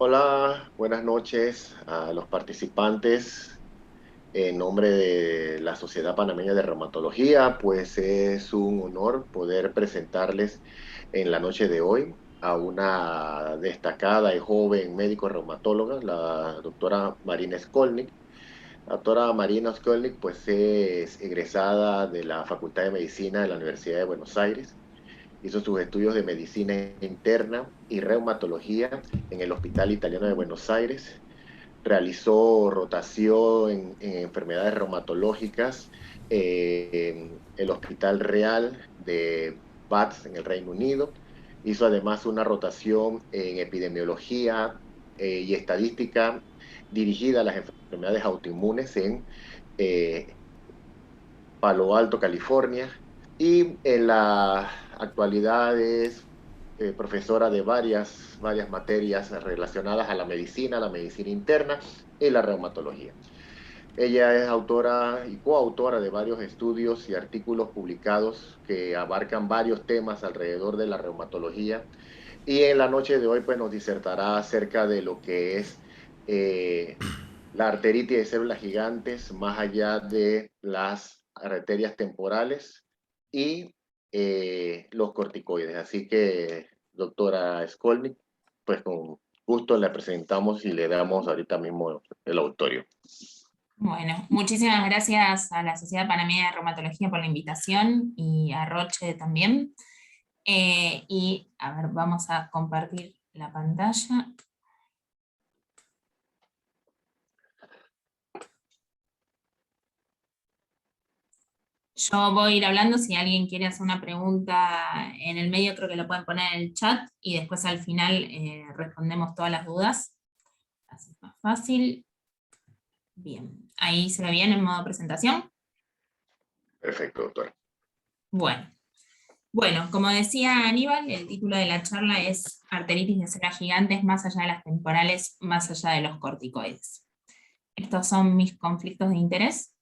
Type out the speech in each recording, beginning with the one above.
Hola, buenas noches a los participantes. En nombre de la Sociedad Panameña de Reumatología, pues es un honor poder presentarles en la noche de hoy a una destacada y joven médico reumatóloga, la doctora Marina Skolnik. La doctora Marina Skolnik pues es egresada de la Facultad de Medicina de la Universidad de Buenos Aires. Hizo sus estudios de medicina interna y reumatología en el Hospital Italiano de Buenos Aires. Realizó rotación en enfermedades reumatológicas en el Hospital Real de Bath en el Reino Unido. Hizo además una rotación en epidemiología y estadística dirigida a las enfermedades autoinmunes en eh, Palo Alto, California, y en la actualidad es profesora de varias materias relacionadas a la medicina interna y la reumatología. Ella es autora y coautora de varios estudios y artículos publicados que abarcan varios temas alrededor de la reumatología, y en la noche de hoy pues nos disertará acerca de lo que es eh, la arteritis de células gigantes más allá de las arterias temporales y los corticoides. Así que, doctora Skolnik, pues con gusto le presentamos y le damos ahorita mismo el auditorio. Bueno, muchísimas gracias a la Sociedad Panameña de Reumatología por la invitación y a Roche también. Y a ver, vamos a compartir la pantalla. Yo voy a ir hablando, si alguien quiere hacer una pregunta en el medio, creo que lo pueden poner en el chat y después al final respondemos todas las dudas. Así es más fácil. Bien, ahí se ve bien en modo presentación. Perfecto, doctora. Bueno. Bueno, como decía Aníbal, el título de la charla es Arteritis de células gigantes más allá de las temporales, más allá de los corticoides. Estos son mis conflictos de interés.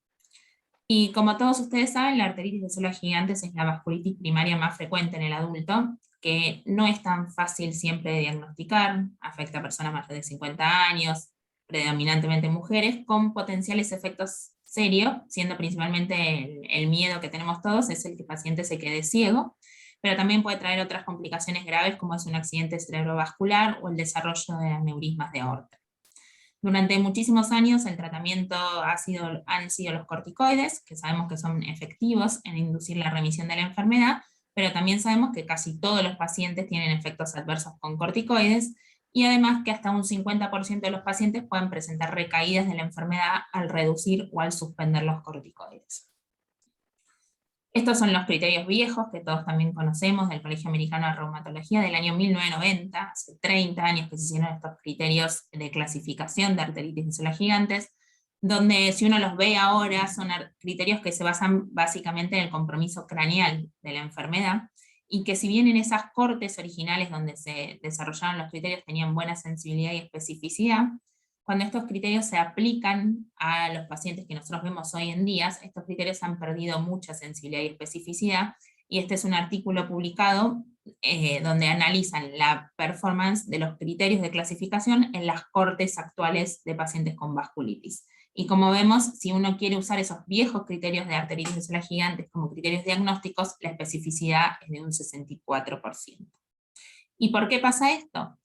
Y como todos ustedes saben, la arteritis de células gigantes es la vasculitis primaria más frecuente en el adulto, que no es tan fácil siempre de diagnosticar, afecta a personas mayores de 50 años, predominantemente mujeres, con potenciales efectos serios, siendo principalmente el miedo que tenemos todos es el que el paciente se quede ciego, pero también puede traer otras complicaciones graves como es un accidente cerebrovascular o el desarrollo de aneurismas de aorta. Durante muchísimos años el tratamiento han sido los corticoides, que sabemos que son efectivos en inducir la remisión de la enfermedad, pero también sabemos que casi todos los pacientes tienen efectos adversos con corticoides, y además que hasta un 50% de los pacientes pueden presentar recaídas de la enfermedad al reducir o al suspender los corticoides. Estos son los criterios viejos que todos también conocemos del Colegio Americano de Reumatología del año 1990, hace 30 años que se hicieron estos criterios de clasificación de arteritis de células gigantes, donde si uno los ve ahora son criterios que se basan básicamente en el compromiso craneal de la enfermedad, y que si bien en esas cortes originales donde se desarrollaron los criterios tenían buena sensibilidad y especificidad, cuando estos criterios se aplican a los pacientes que nosotros vemos hoy en día, estos criterios han perdido mucha sensibilidad y especificidad, y este es un artículo publicado donde analizan la performance de los criterios de clasificación en las cortes actuales de pacientes con vasculitis. Y como vemos, si uno quiere usar esos viejos criterios de arteritis de células gigantes como criterios diagnósticos, la especificidad es de un 64%. ¿Y por qué pasa esto?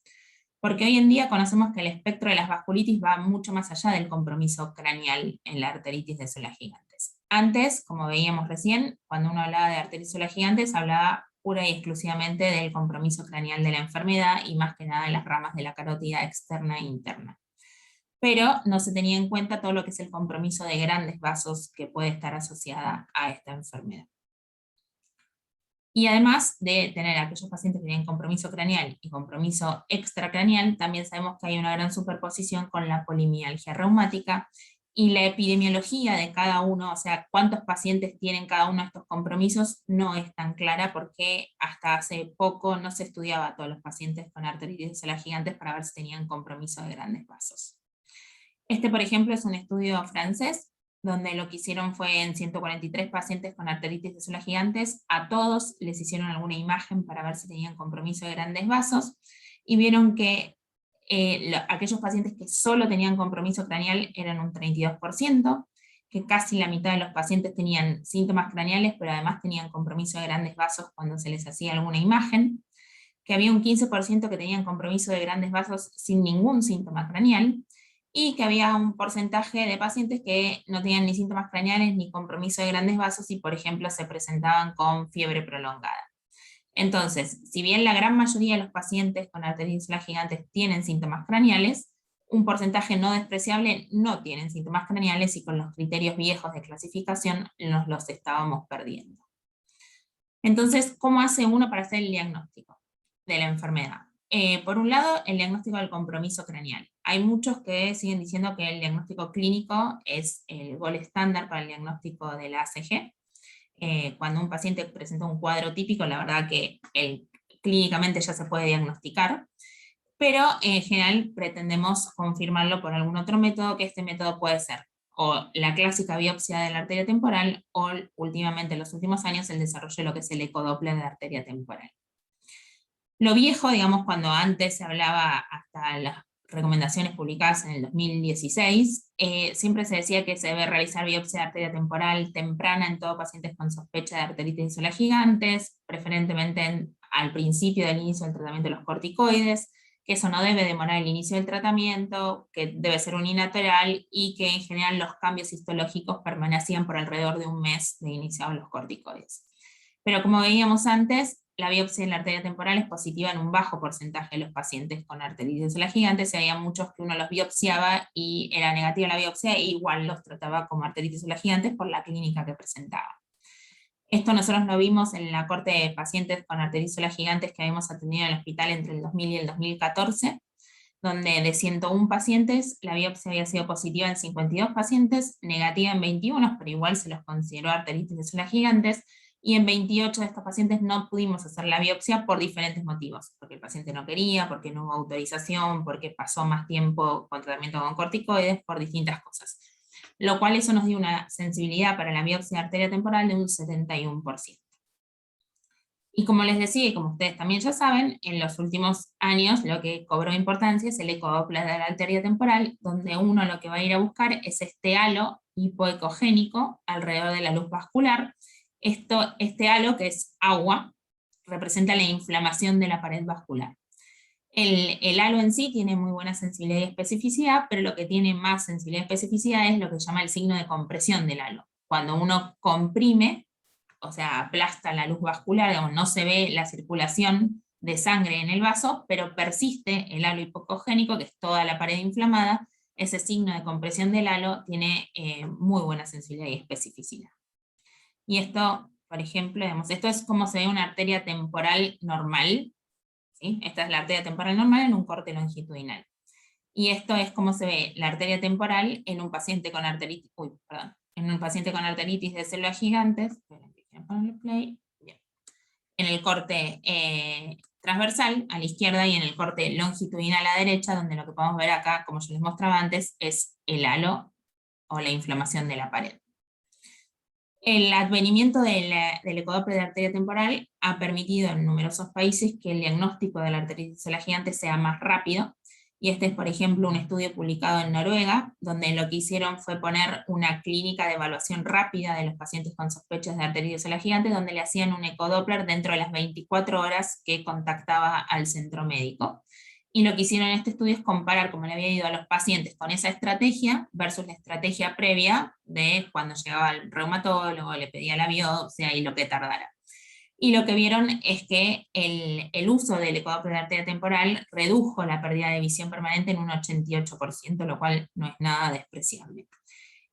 Porque hoy en día conocemos que el espectro de las vasculitis va mucho más allá del compromiso craneal en la arteritis de células gigantes. Antes, como veíamos recién, cuando uno hablaba de arteritis de células gigantes, hablaba pura y exclusivamente del compromiso craneal de la enfermedad y más que nada de las ramas de la carótida externa e interna. Pero no se tenía en cuenta todo lo que es el compromiso de grandes vasos que puede estar asociada a esta enfermedad. Y además de tener aquellos pacientes que tienen compromiso craneal y compromiso extracraneal, también sabemos que hay una gran superposición con la polimialgia reumática, y la epidemiología de cada uno, o sea, cuántos pacientes tienen cada uno de estos compromisos, no es tan clara porque hasta hace poco no se estudiaba a todos los pacientes con arteritis de células gigantes para ver si tenían compromiso de grandes vasos. Este, por ejemplo, es un estudio francés, donde lo que hicieron fue en 143 pacientes con arteritis de células gigantes, a todos les hicieron alguna imagen para ver si tenían compromiso de grandes vasos, y vieron que aquellos pacientes que solo tenían compromiso craneal eran un 32%, que casi la mitad de los pacientes tenían síntomas craneales, pero además tenían compromiso de grandes vasos cuando se les hacía alguna imagen, que había un 15% que tenían compromiso de grandes vasos sin ningún síntoma craneal, y que había un porcentaje de pacientes que no tenían ni síntomas craneales ni compromiso de grandes vasos y, por ejemplo, se presentaban con fiebre prolongada. Entonces, si bien la gran mayoría de los pacientes con arteritis gigantes tienen síntomas craneales, un porcentaje no despreciable no tienen síntomas craneales y con los criterios viejos de clasificación nos los estábamos perdiendo. Entonces, ¿cómo hace uno para hacer el diagnóstico de la enfermedad? Por un lado, el diagnóstico del compromiso craneal. Hay muchos que siguen diciendo que el diagnóstico clínico es el gol estándar para el diagnóstico de la ACG. Cuando un paciente presenta un cuadro típico, la verdad que clínicamente ya se puede diagnosticar, pero en general pretendemos confirmarlo por algún otro método, que este método puede ser o la clásica biopsia de la arteria temporal, o últimamente en los últimos años el desarrollo de lo que es el ecodoppler de la arteria temporal. Lo viejo, digamos, cuando antes se hablaba hasta las recomendaciones publicadas en el 2016, siempre se decía que se debe realizar biopsia de arteria temporal temprana en todos pacientes con sospecha de arteritis gigantes, preferentemente al principio del inicio del tratamiento de los corticoides, que eso no debe demorar el inicio del tratamiento, que debe ser unilateral y que en general los cambios histológicos permanecían por alrededor de un mes de iniciados los corticoides. Pero como veíamos antes, la biopsia en la arteria temporal es positiva en un bajo porcentaje de los pacientes con arteritis gigantes, y había muchos que uno los biopsiaba y era negativa la biopsia, e igual los trataba como arteritis gigantes por la clínica que presentaba. Esto nosotros lo vimos en la corte de pacientes con arteritis gigantes que habíamos atendido en el hospital entre el 2000 y el 2014, donde de 101 pacientes, la biopsia había sido positiva en 52 pacientes, negativa en 21, pero igual se los consideró arteritis gigantes, y en 28 de estos pacientes no pudimos hacer la biopsia por diferentes motivos, porque el paciente no quería, porque no hubo autorización, porque pasó más tiempo con tratamiento con corticoides, por distintas cosas. Lo cual eso nos dio una sensibilidad para la biopsia de arteria temporal de un 71%. Y como les decía, y como ustedes también ya saben, en los últimos años lo que cobró importancia es el ecodoppler de la arteria temporal, donde uno lo que va a ir a buscar es este halo hipoecogénico alrededor de la luz vascular. Este halo, que es agua, representa la inflamación de la pared vascular. El halo en sí tiene muy buena sensibilidad y especificidad, pero lo que tiene más sensibilidad y especificidad es lo que se llama el signo de compresión del halo. Cuando uno comprime, o sea, aplasta la luz vascular, digamos, no se ve la circulación de sangre en el vaso, pero persiste el halo hipocogénico, que es toda la pared inflamada. Ese signo de compresión del halo tiene muy buena sensibilidad y especificidad. Y esto, por ejemplo, digamos, esto es como se ve una arteria temporal normal, ¿sí? Esta es la arteria temporal normal en un corte longitudinal. Y esto es como se ve la arteria temporal en un paciente con arteritis, en un paciente con arteritis de células gigantes. Bien. En el corte transversal a la izquierda y en el corte longitudinal a la derecha, donde lo que podemos ver acá, como yo les mostraba antes, es el halo o la inflamación de la pared. El advenimiento del ecodoppler de arteria temporal ha permitido en numerosos países que el diagnóstico de la arteritis gigante sea más rápido, y este es, por ejemplo, un estudio publicado en Noruega, donde lo que hicieron fue poner una clínica de evaluación rápida de los pacientes con sospechas de arteritis gigante, donde le hacían un ecodoppler dentro de las 24 horas que contactaba al centro médico. Y lo que hicieron en este estudio es comparar cómo le había ido a los pacientes con esa estrategia versus la estrategia previa de cuando llegaba el reumatólogo, le pedía la biopsia y lo que tardara. Y lo que vieron es que el uso del ecodoppler de arteria temporal redujo la pérdida de visión permanente en un 88%, lo cual no es nada despreciable.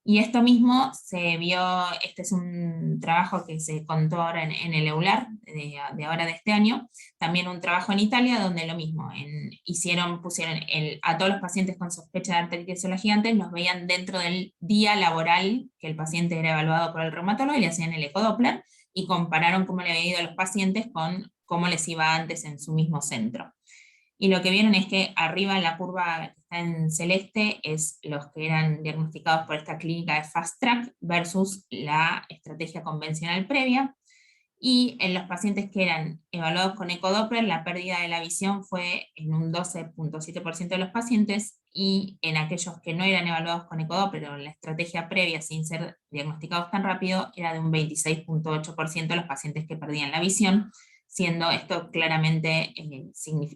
Y esto mismo se vio, este es un trabajo que se contó ahora en el EULAR de ahora de este año, también un trabajo en Italia donde lo mismo, pusieron a todos los pacientes con sospecha de arteritis gigantes, los veían dentro del día laboral que el paciente era evaluado por el reumatólogo y le hacían el ecodoppler y compararon cómo le había ido a los pacientes con cómo les iba antes en su mismo centro. Y lo que vieron es que arriba en la curva que está en celeste es los que eran diagnosticados por esta clínica de Fast Track versus la estrategia convencional previa. y en los pacientes que eran evaluados con ecodoppler, la pérdida de la visión fue en un 12.7% de los pacientes, y en aquellos que no eran evaluados con ecodoppler o en la estrategia previa sin ser diagnosticados tan rápido, era de un 26.8% de los pacientes que perdían la visión, siendo esto claramente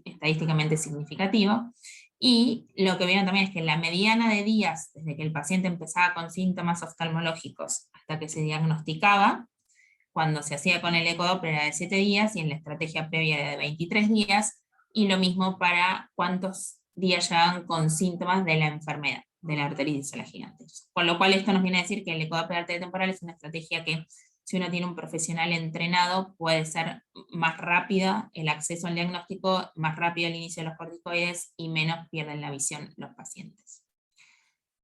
estadísticamente significativo. Y lo que vieron también es que la mediana de días desde que el paciente empezaba con síntomas oftalmológicos hasta que se diagnosticaba, cuando se hacía con el ecodoppler era de 7 días y en la estrategia previa era de 23 días, y lo mismo para cuántos días llevaban con síntomas de la enfermedad, de la arteritis de las gigantes. Con lo cual esto nos viene a decir que el ecodoppler de arteria temporal es una estrategia que, si uno tiene un profesional entrenado, puede ser más rápida el acceso al diagnóstico, más rápido el inicio de los corticoides y menos pierden la visión los pacientes.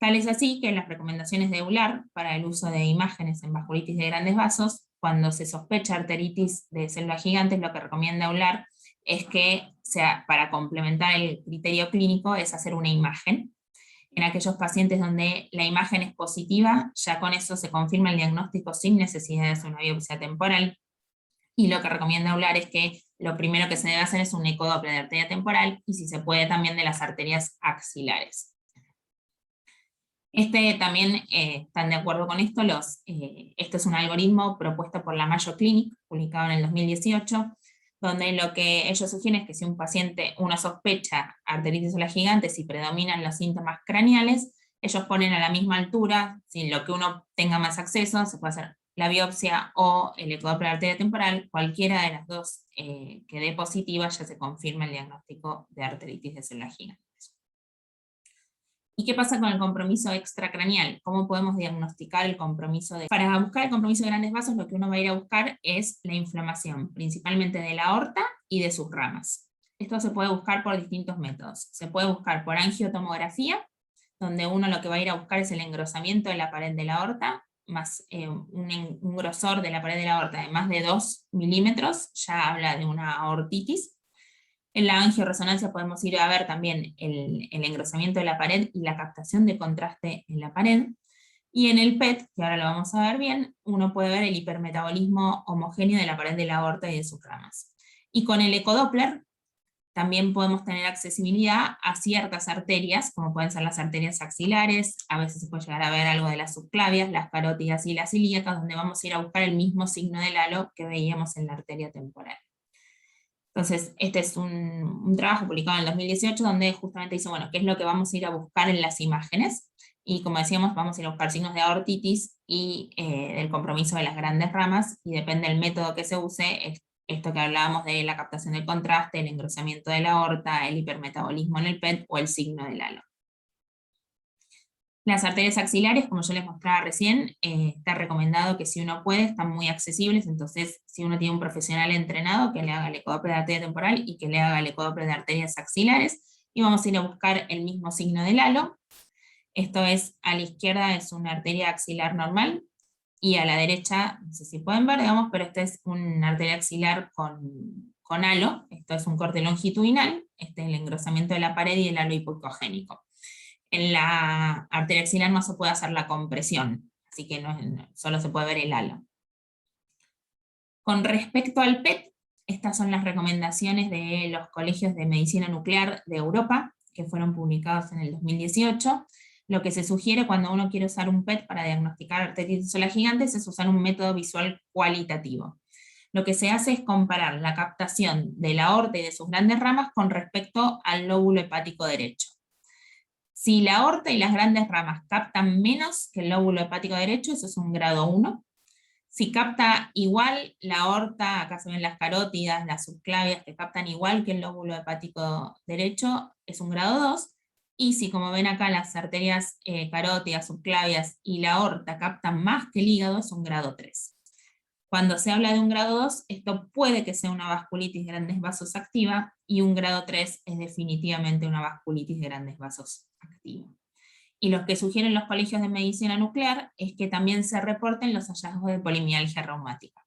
Tal es así que las recomendaciones de EULAR para el uso de imágenes en vasculitis de grandes vasos, cuando se sospecha arteritis de células gigantes, lo que recomienda EULAR es que, para complementar el criterio clínico, es hacer una imagen. En aquellos pacientes donde la imagen es positiva, ya con eso se confirma el diagnóstico sin necesidad de hacer una biopsia temporal, y lo que recomienda EULAR es que lo primero que se debe hacer es un ecodoppler de arteria temporal, y si se puede también de las arterias axilares. También están de acuerdo con esto, esto es un algoritmo propuesto por la Mayo Clinic, publicado en el 2018, donde lo que ellos sugieren es que si un paciente, uno sospecha arteritis de las gigantes y predominan los síntomas craneales, ellos ponen a la misma altura, sin lo que uno tenga más acceso, se puede hacer la biopsia o el ecodoppler de arteria temporal, cualquiera de las dos que dé positiva, ya se confirma el diagnóstico de arteritis de células gigantes. ¿Y qué pasa con el compromiso extracraneal? ¿Cómo podemos diagnosticar el compromiso Para buscar el compromiso de grandes vasos, lo que uno va a ir a buscar es la inflamación, principalmente de la aorta y de sus ramas. Esto se puede buscar por distintos métodos. Se puede buscar por angiotomografía, donde uno lo que va a ir a buscar es el engrosamiento de la pared de la aorta, más un grosor de la pared de la aorta de más de 2 milímetros, ya habla de una aortitis. En la angioresonancia podemos ir a ver también el engrosamiento de la pared y la captación de contraste en la pared. Y en el PET, que ahora lo vamos a ver bien, uno puede ver el hipermetabolismo homogéneo de la pared de la aorta y de sus ramas. Y con el ecodoppler también podemos tener accesibilidad a ciertas arterias, como pueden ser las arterias axilares, a veces se puede llegar a ver algo de las subclavias, las carótidas y las ilíacas, donde vamos a ir a buscar el mismo signo del halo que veíamos en la arteria temporal. Entonces, este es un trabajo publicado en el 2018 donde justamente dice, bueno, ¿qué es lo que vamos a ir a buscar en las imágenes? Y como decíamos, vamos a ir a buscar signos de aortitis y el compromiso de las grandes ramas, y depende del método que se use, esto que hablábamos de la captación del contraste, el engrosamiento de la aorta, el hipermetabolismo en el PET o el signo del halo. Las arterias axilares, como yo les mostraba recién, está recomendado que si uno puede, están muy accesibles, entonces si uno tiene un profesional entrenado, que le haga el ecodoppler de arteria temporal y que le haga el ecodoppler de arterias axilares, y vamos a ir a buscar el mismo signo del halo. Esto es, a la izquierda es una arteria axilar normal, y a la derecha, no sé si pueden ver, digamos, pero esta es una arteria axilar con halo, esto es un corte longitudinal, este es el engrosamiento de la pared y el halo hipocogénico. En la arteria axilar no se puede hacer la compresión, así que solo se puede ver el halo. Con respecto al PET, estas son las recomendaciones de los colegios de medicina nuclear de Europa, que fueron publicados en el 2018. Lo que se sugiere cuando uno quiere usar un PET para diagnosticar arteritis de células gigantes es usar un método visual cualitativo. Lo que se hace es comparar la captación de la aorta y de sus grandes ramas con respecto al lóbulo hepático derecho. Si la aorta y las grandes ramas captan menos que el lóbulo hepático derecho, eso es un grado 1. Si capta igual la aorta, acá se ven las carótidas, las subclavias que captan igual que el lóbulo hepático derecho, es un grado 2. Y si, como ven acá, las arterias carótidas, subclavias y la aorta captan más que el hígado, es un grado 3. Cuando se habla de un grado 2, esto puede que sea una vasculitis de grandes vasos activa, y un grado 3 es definitivamente una vasculitis de grandes vasos activa. Y lo que sugieren los colegios de medicina nuclear es que también se reporten los hallazgos de polimialgia reumática.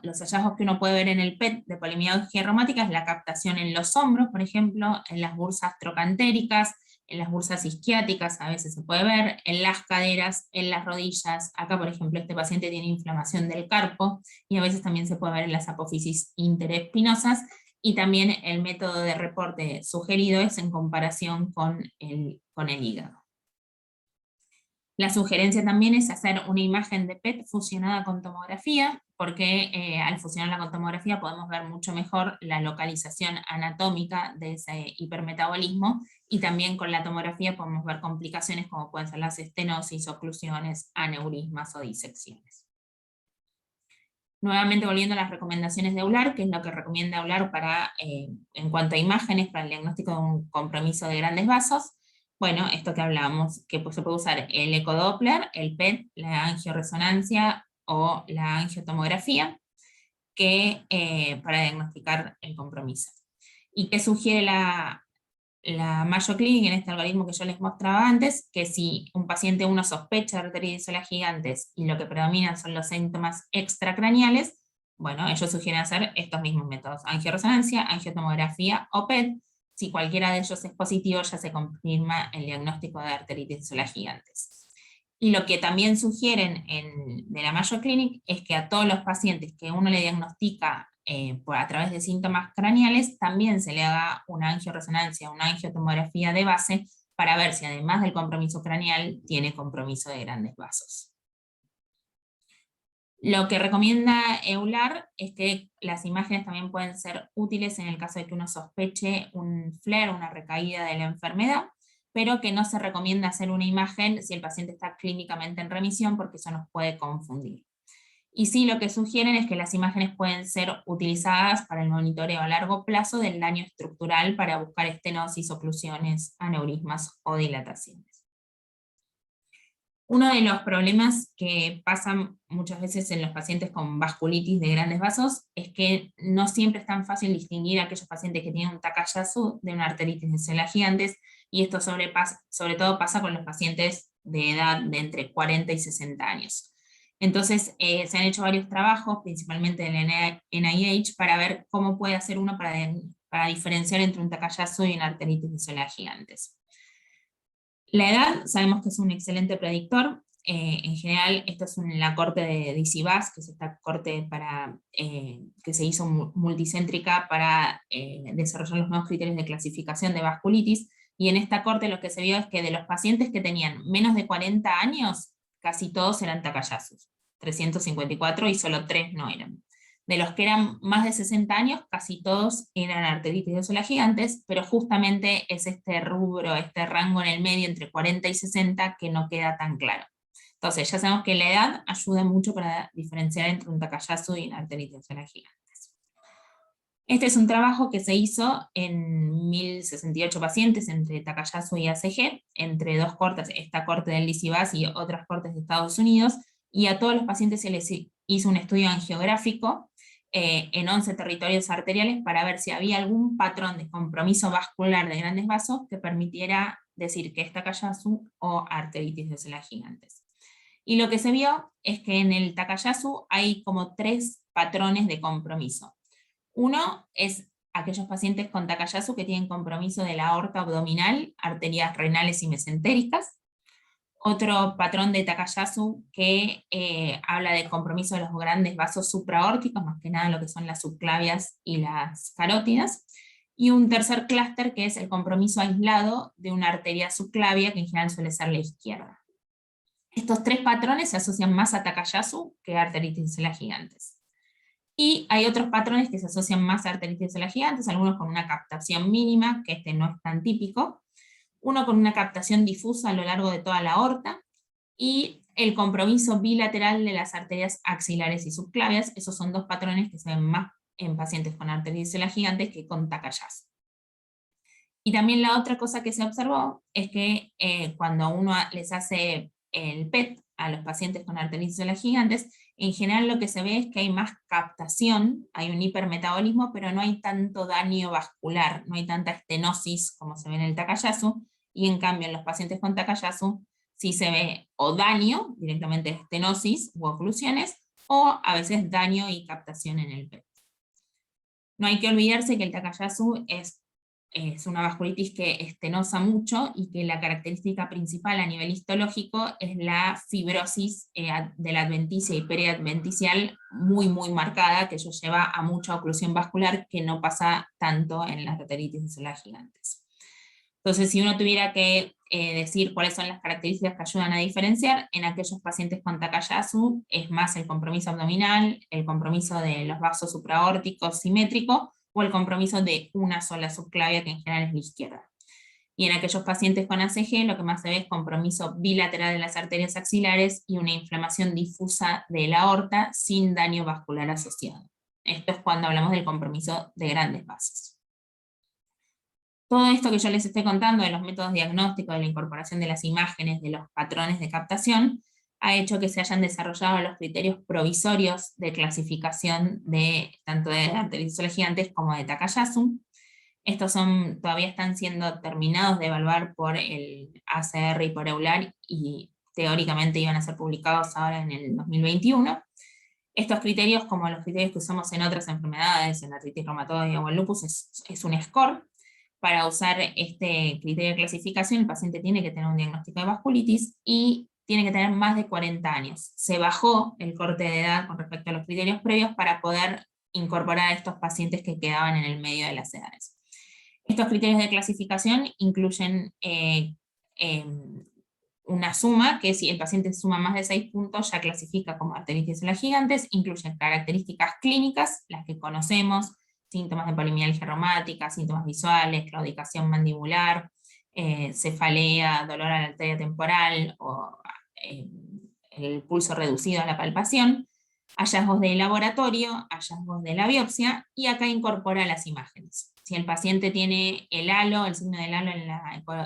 Los hallazgos que uno puede ver en el PET de polimialgia reumática es la captación en los hombros, por ejemplo, en las bursas trocantéricas, en las bursas isquiáticas a veces se puede ver, en las caderas, en las rodillas. Acá, por ejemplo, este paciente tiene inflamación del carpo y a veces también se puede ver en las apófisis interespinosas, y también el método de reporte sugerido es en comparación con el hígado. La sugerencia también es hacer una imagen de PET fusionada con tomografía, porque al fusionarla con tomografía podemos ver mucho mejor la localización anatómica de ese hipermetabolismo, y también con la tomografía podemos ver complicaciones como pueden ser las estenosis, oclusiones, aneurismas o disecciones. Nuevamente volviendo a las recomendaciones de EULAR, que es lo que recomienda EULAR en cuanto a imágenes para el diagnóstico de un compromiso de grandes vasos. Bueno, esto que hablábamos, que se puede usar el ecodoppler, el PET, la angioresonancia o la angiotomografía para diagnosticar el compromiso. ¿Y qué sugiere la Mayo Clinic en este algoritmo que yo les mostraba antes? Que si un paciente uno sospecha de arteritis gigantes y lo que predominan son los síntomas extracraneales, bueno, ellos sugieren hacer estos mismos métodos: angioresonancia, angiotomografía o PET. Si cualquiera de ellos es positivo, ya se confirma el diagnóstico de arteritis gigantes. Y lo que también sugieren de la Mayo Clinic es que a todos los pacientes que uno le diagnostica a través de síntomas craneales, también se le haga una angioresonancia, una angiotomografía de base, para ver si además del compromiso craneal tiene compromiso de grandes vasos. Lo que recomienda EULAR es que las imágenes también pueden ser útiles en el caso de que uno sospeche un flare, una recaída de la enfermedad, pero que no se recomienda hacer una imagen si el paciente está clínicamente en remisión, porque eso nos puede confundir. Y sí, lo que sugieren es que las imágenes pueden ser utilizadas para el monitoreo a largo plazo del daño estructural, para buscar estenosis, oclusiones, aneurismas o dilataciones. Uno de los problemas que pasan muchas veces en los pacientes con vasculitis de grandes vasos es que no siempre es tan fácil distinguir a aquellos pacientes que tienen un Takayasu de una arteritis de células gigantes, y esto sobre todo pasa con los pacientes de edad de entre 40 y 60 años. Entonces se han hecho varios trabajos, principalmente del NIH, para ver cómo puede hacer uno para diferenciar entre un Takayasu y una arteritis de células gigantes. La edad sabemos que es un excelente predictor. En general, esto es la corte de DCBAS, que es esta corte que se hizo multicéntrica para desarrollar los nuevos criterios de clasificación de vasculitis, y en esta corte lo que se vio es que de los pacientes que tenían menos de 40 años, casi todos eran Takayasus, 354, y solo 3 no eran. De los que eran más de 60 años, casi todos eran arteritis de células gigantes, pero justamente es este rubro, este rango en el medio entre 40 y 60 que no queda tan claro. Entonces ya sabemos que la edad ayuda mucho para diferenciar entre un Takayasu y una arteritis de células gigantes. Este es un trabajo que se hizo en 1068 pacientes entre Takayasu y ACG, entre dos cortes, esta corte del DCBAS y otras cortes de Estados Unidos, y a todos los pacientes se les hizo un estudio angiográfico en 11 territorios arteriales, para ver si había algún patrón de compromiso vascular de grandes vasos que permitiera decir que es Takayasu o arteritis de células gigantes. Y lo que se vio es que en el Takayasu hay como 3 patrones de compromiso. Uno es aquellos pacientes con Takayasu que tienen compromiso de la aorta abdominal, arterias renales y mesentéricas. Otro patrón de Takayasu que habla de compromiso de los grandes vasos supraórticos, más que nada lo que son las subclavias y las carótidas. Y un tercer clúster que es el compromiso aislado de una arteria subclavia, que en general suele ser la izquierda. Estos 3 patrones se asocian más a Takayasu que a arteritis de células gigantes. Y hay otros patrones que se asocian más a arteritis de células gigantes, algunos con una captación mínima, que este no es tan típico, uno con una captación difusa a lo largo de toda la aorta, y el compromiso bilateral de las arterias axilares y subclavias. Esos son 2 patrones que se ven más en pacientes con arteritis de células gigantes que con Takayasu. Y también la otra cosa que se observó es que cuando uno les hace el PET a los pacientes con arteritis de células gigantes, en general lo que se ve es que hay más captación, hay un hipermetabolismo, pero no hay tanto daño vascular, no hay tanta estenosis como se ve en el Takayasu, y en cambio en los pacientes con Takayasu sí se ve o daño, directamente estenosis u oclusiones, o a veces daño y captación en el PET. No hay que olvidarse que el Takayasu es es una vasculitis que estenosa mucho y que la característica principal a nivel histológico es la fibrosis de la adventicia y periadventicial muy, muy marcada, que eso lleva a mucha oclusión vascular que no pasa tanto en las arteritis de células gigantes. Entonces, si uno tuviera que decir cuáles son las características que ayudan a diferenciar, en aquellos pacientes con Takayasu es más el compromiso abdominal, el compromiso de los vasos supraórticos simétricos, o el compromiso de una sola subclavia, que en general es la izquierda. Y en aquellos pacientes con ACG lo que más se ve es compromiso bilateral de las arterias axilares y una inflamación difusa de la aorta sin daño vascular asociado. Esto es cuando hablamos del compromiso de grandes vasos. Todo esto que yo les estoy contando de los métodos diagnósticos, de la incorporación de las imágenes, de los patrones de captación, ha hecho que se hayan desarrollado los criterios provisorios de clasificación de tanto de arteritis gigantes como de Takayasu. Estos todavía están siendo terminados de evaluar por el ACR y por EULAR, y teóricamente iban a ser publicados ahora en el 2021. Estos criterios, como los criterios que usamos en otras enfermedades, en la artritis reumatoide o el lupus, es un score. Para usar este criterio de clasificación, el paciente tiene que tener un diagnóstico de vasculitis y tiene que tener más de 40 años. Se bajó el corte de edad con respecto a los criterios previos para poder incorporar a estos pacientes que quedaban en el medio de las edades. Estos criterios de clasificación incluyen una suma, que si el paciente suma más de 6 puntos ya clasifica como arteritis de células gigantes, incluyen características clínicas, las que conocemos, síntomas de polimialgia reumática, síntomas visuales, claudicación mandibular, cefalea, dolor a la arteria temporal, o el pulso reducido a la palpación, hallazgos de laboratorio, hallazgos de la biopsia, y acá incorpora las imágenes. Si el paciente tiene el halo, el signo del halo en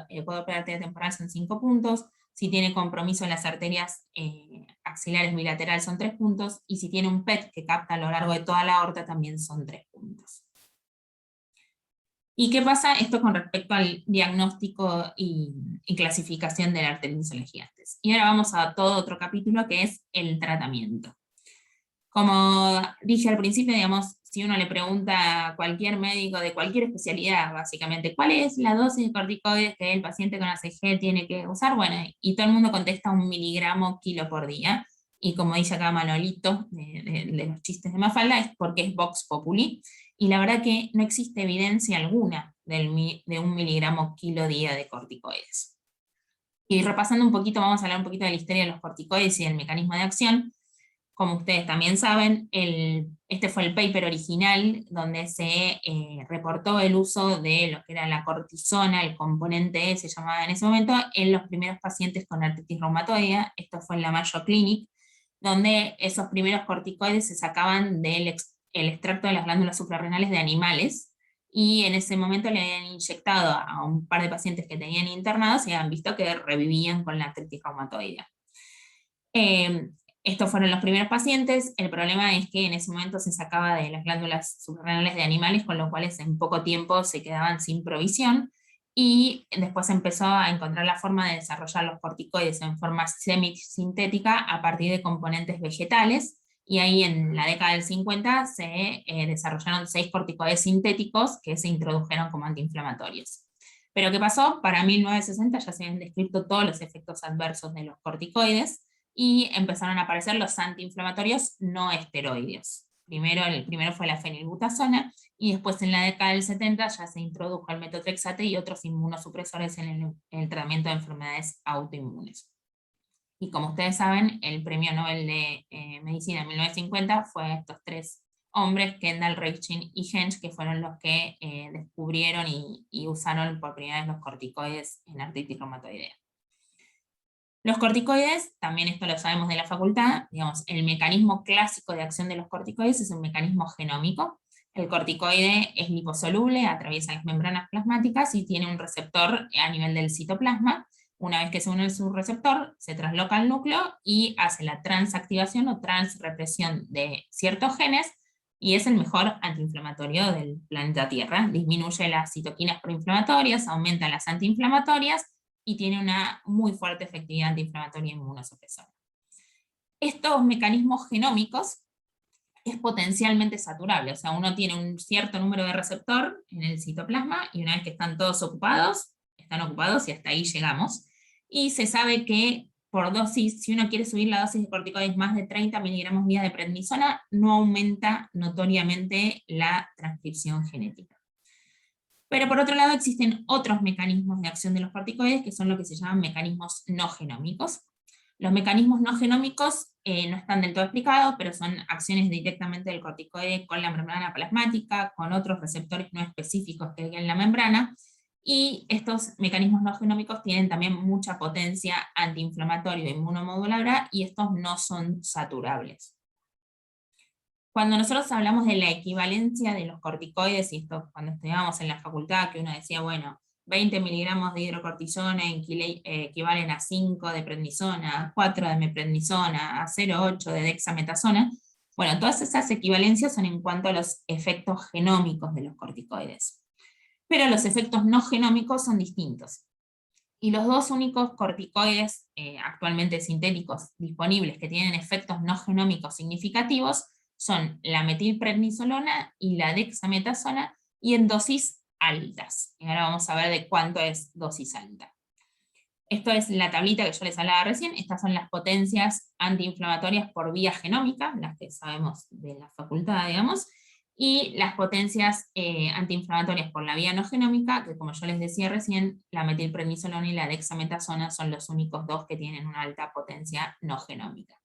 el cuadro de la arteria temporal son 5 puntos, si tiene compromiso en las arterias axilares bilateral son 3 puntos, y si tiene un PET que capta a lo largo de toda la aorta también son 3 puntos. ¿Y qué pasa esto con respecto al diagnóstico y clasificación de la arteritis de células gigantes? Y ahora vamos a todo otro capítulo que es el tratamiento. Como dije al principio, digamos, si uno le pregunta a cualquier médico de cualquier especialidad, básicamente, ¿cuál es la dosis de corticoides que el paciente con ACG tiene que usar? Bueno, y todo el mundo contesta 1 miligramo kilo por día, y como dice acá Manolito, de los chistes de Mafalda, es porque es Vox Populi, y la verdad que no existe evidencia alguna de 1 miligramo kilo día de corticoides. Y repasando un poquito, vamos a hablar un poquito de la historia de los corticoides y del mecanismo de acción. Como ustedes también saben, este fue el paper original donde se reportó el uso de lo que era la cortisona, el componente E se llamaba en ese momento, en los primeros pacientes con artritis reumatoide. Esto fue en la Mayo Clinic, donde esos primeros corticoides se sacaban del el extracto de las glándulas suprarrenales de animales, y en ese momento le habían inyectado a un par de pacientes que tenían internados y habían visto que revivían con la artritis reumatoide. Estos fueron los primeros pacientes. El problema es que en ese momento se sacaba de las glándulas suprarrenales de animales, con lo cual en poco tiempo se quedaban sin provisión, y después se empezó a encontrar la forma de desarrollar los corticoides en forma semisintética a partir de componentes vegetales, y ahí en la década del 50 se desarrollaron 6 corticoides sintéticos que se introdujeron como antiinflamatorios. Pero ¿qué pasó? Para 1960 ya se habían descrito todos los efectos adversos de los corticoides, y empezaron a aparecer los antiinflamatorios no esteroideos. El primero fue la fenilbutasona, y después en la década del 70 ya se introdujo el metotrexate y otros inmunosupresores en el tratamiento de enfermedades autoinmunes. Y como ustedes saben, el premio Nobel de Medicina en 1950 fue a estos 3 hombres, Kendall, Reichin y Hensch, que fueron los que descubrieron y usaron por primera vez los corticoides en artritis reumatoidea. Los corticoides, también esto lo sabemos de la facultad, digamos, el mecanismo clásico de acción de los corticoides es un mecanismo genómico. El corticoide es liposoluble, atraviesa las membranas plasmáticas y tiene un receptor a nivel del citoplasma. Una vez que se une su receptor, se trasloca al núcleo y hace la transactivación o transrepresión de ciertos genes, y es el mejor antiinflamatorio del planeta Tierra. Disminuye las citoquinas proinflamatorias, aumenta las antiinflamatorias, y tiene una muy fuerte efectividad antiinflamatoria e inmunosupresora. Estos mecanismos genómicos es potencialmente saturable, o sea, uno tiene un cierto número de receptor en el citoplasma, y una vez que están todos ocupados, están ocupados y hasta ahí llegamos, y se sabe que por dosis, si uno quiere subir la dosis de corticoides más de 30 miligramos día de prednisona, no aumenta notoriamente la transcripción genética. Pero por otro lado existen otros mecanismos de acción de los corticoides, que son lo que se llaman mecanismos no genómicos. Los mecanismos no genómicos no están del todo explicados, pero son acciones directamente del corticoide con la membrana plasmática, con otros receptores no específicos que hay en la membrana, y estos mecanismos no genómicos tienen también mucha potencia antiinflamatoria e inmunomoduladora, y estos no son saturables. Cuando nosotros hablamos de la equivalencia de los corticoides, y esto cuando estudiábamos en la facultad, que uno decía, bueno, 20 miligramos de hidrocortisona equivalen a 5 de prednisona, a 4 de meprednisona, a 0,8 de dexametasona. Bueno, todas esas equivalencias son en cuanto a los efectos genómicos de los corticoides. Pero los efectos no genómicos son distintos. Y los dos únicos corticoides actualmente sintéticos disponibles que tienen efectos no genómicos significativos son la metilprednisolona y la dexametasona, y en dosis altas. Y ahora vamos a ver de cuánto es dosis alta. Esto es la tablita que yo les hablaba recién. Estas son las potencias antiinflamatorias por vía genómica, las que sabemos de la facultad, digamos, y las potencias antiinflamatorias por la vía no genómica, que como yo les decía recién, la metilprednisolona y la dexametasona son los únicos dos que tienen una alta potencia no genómica.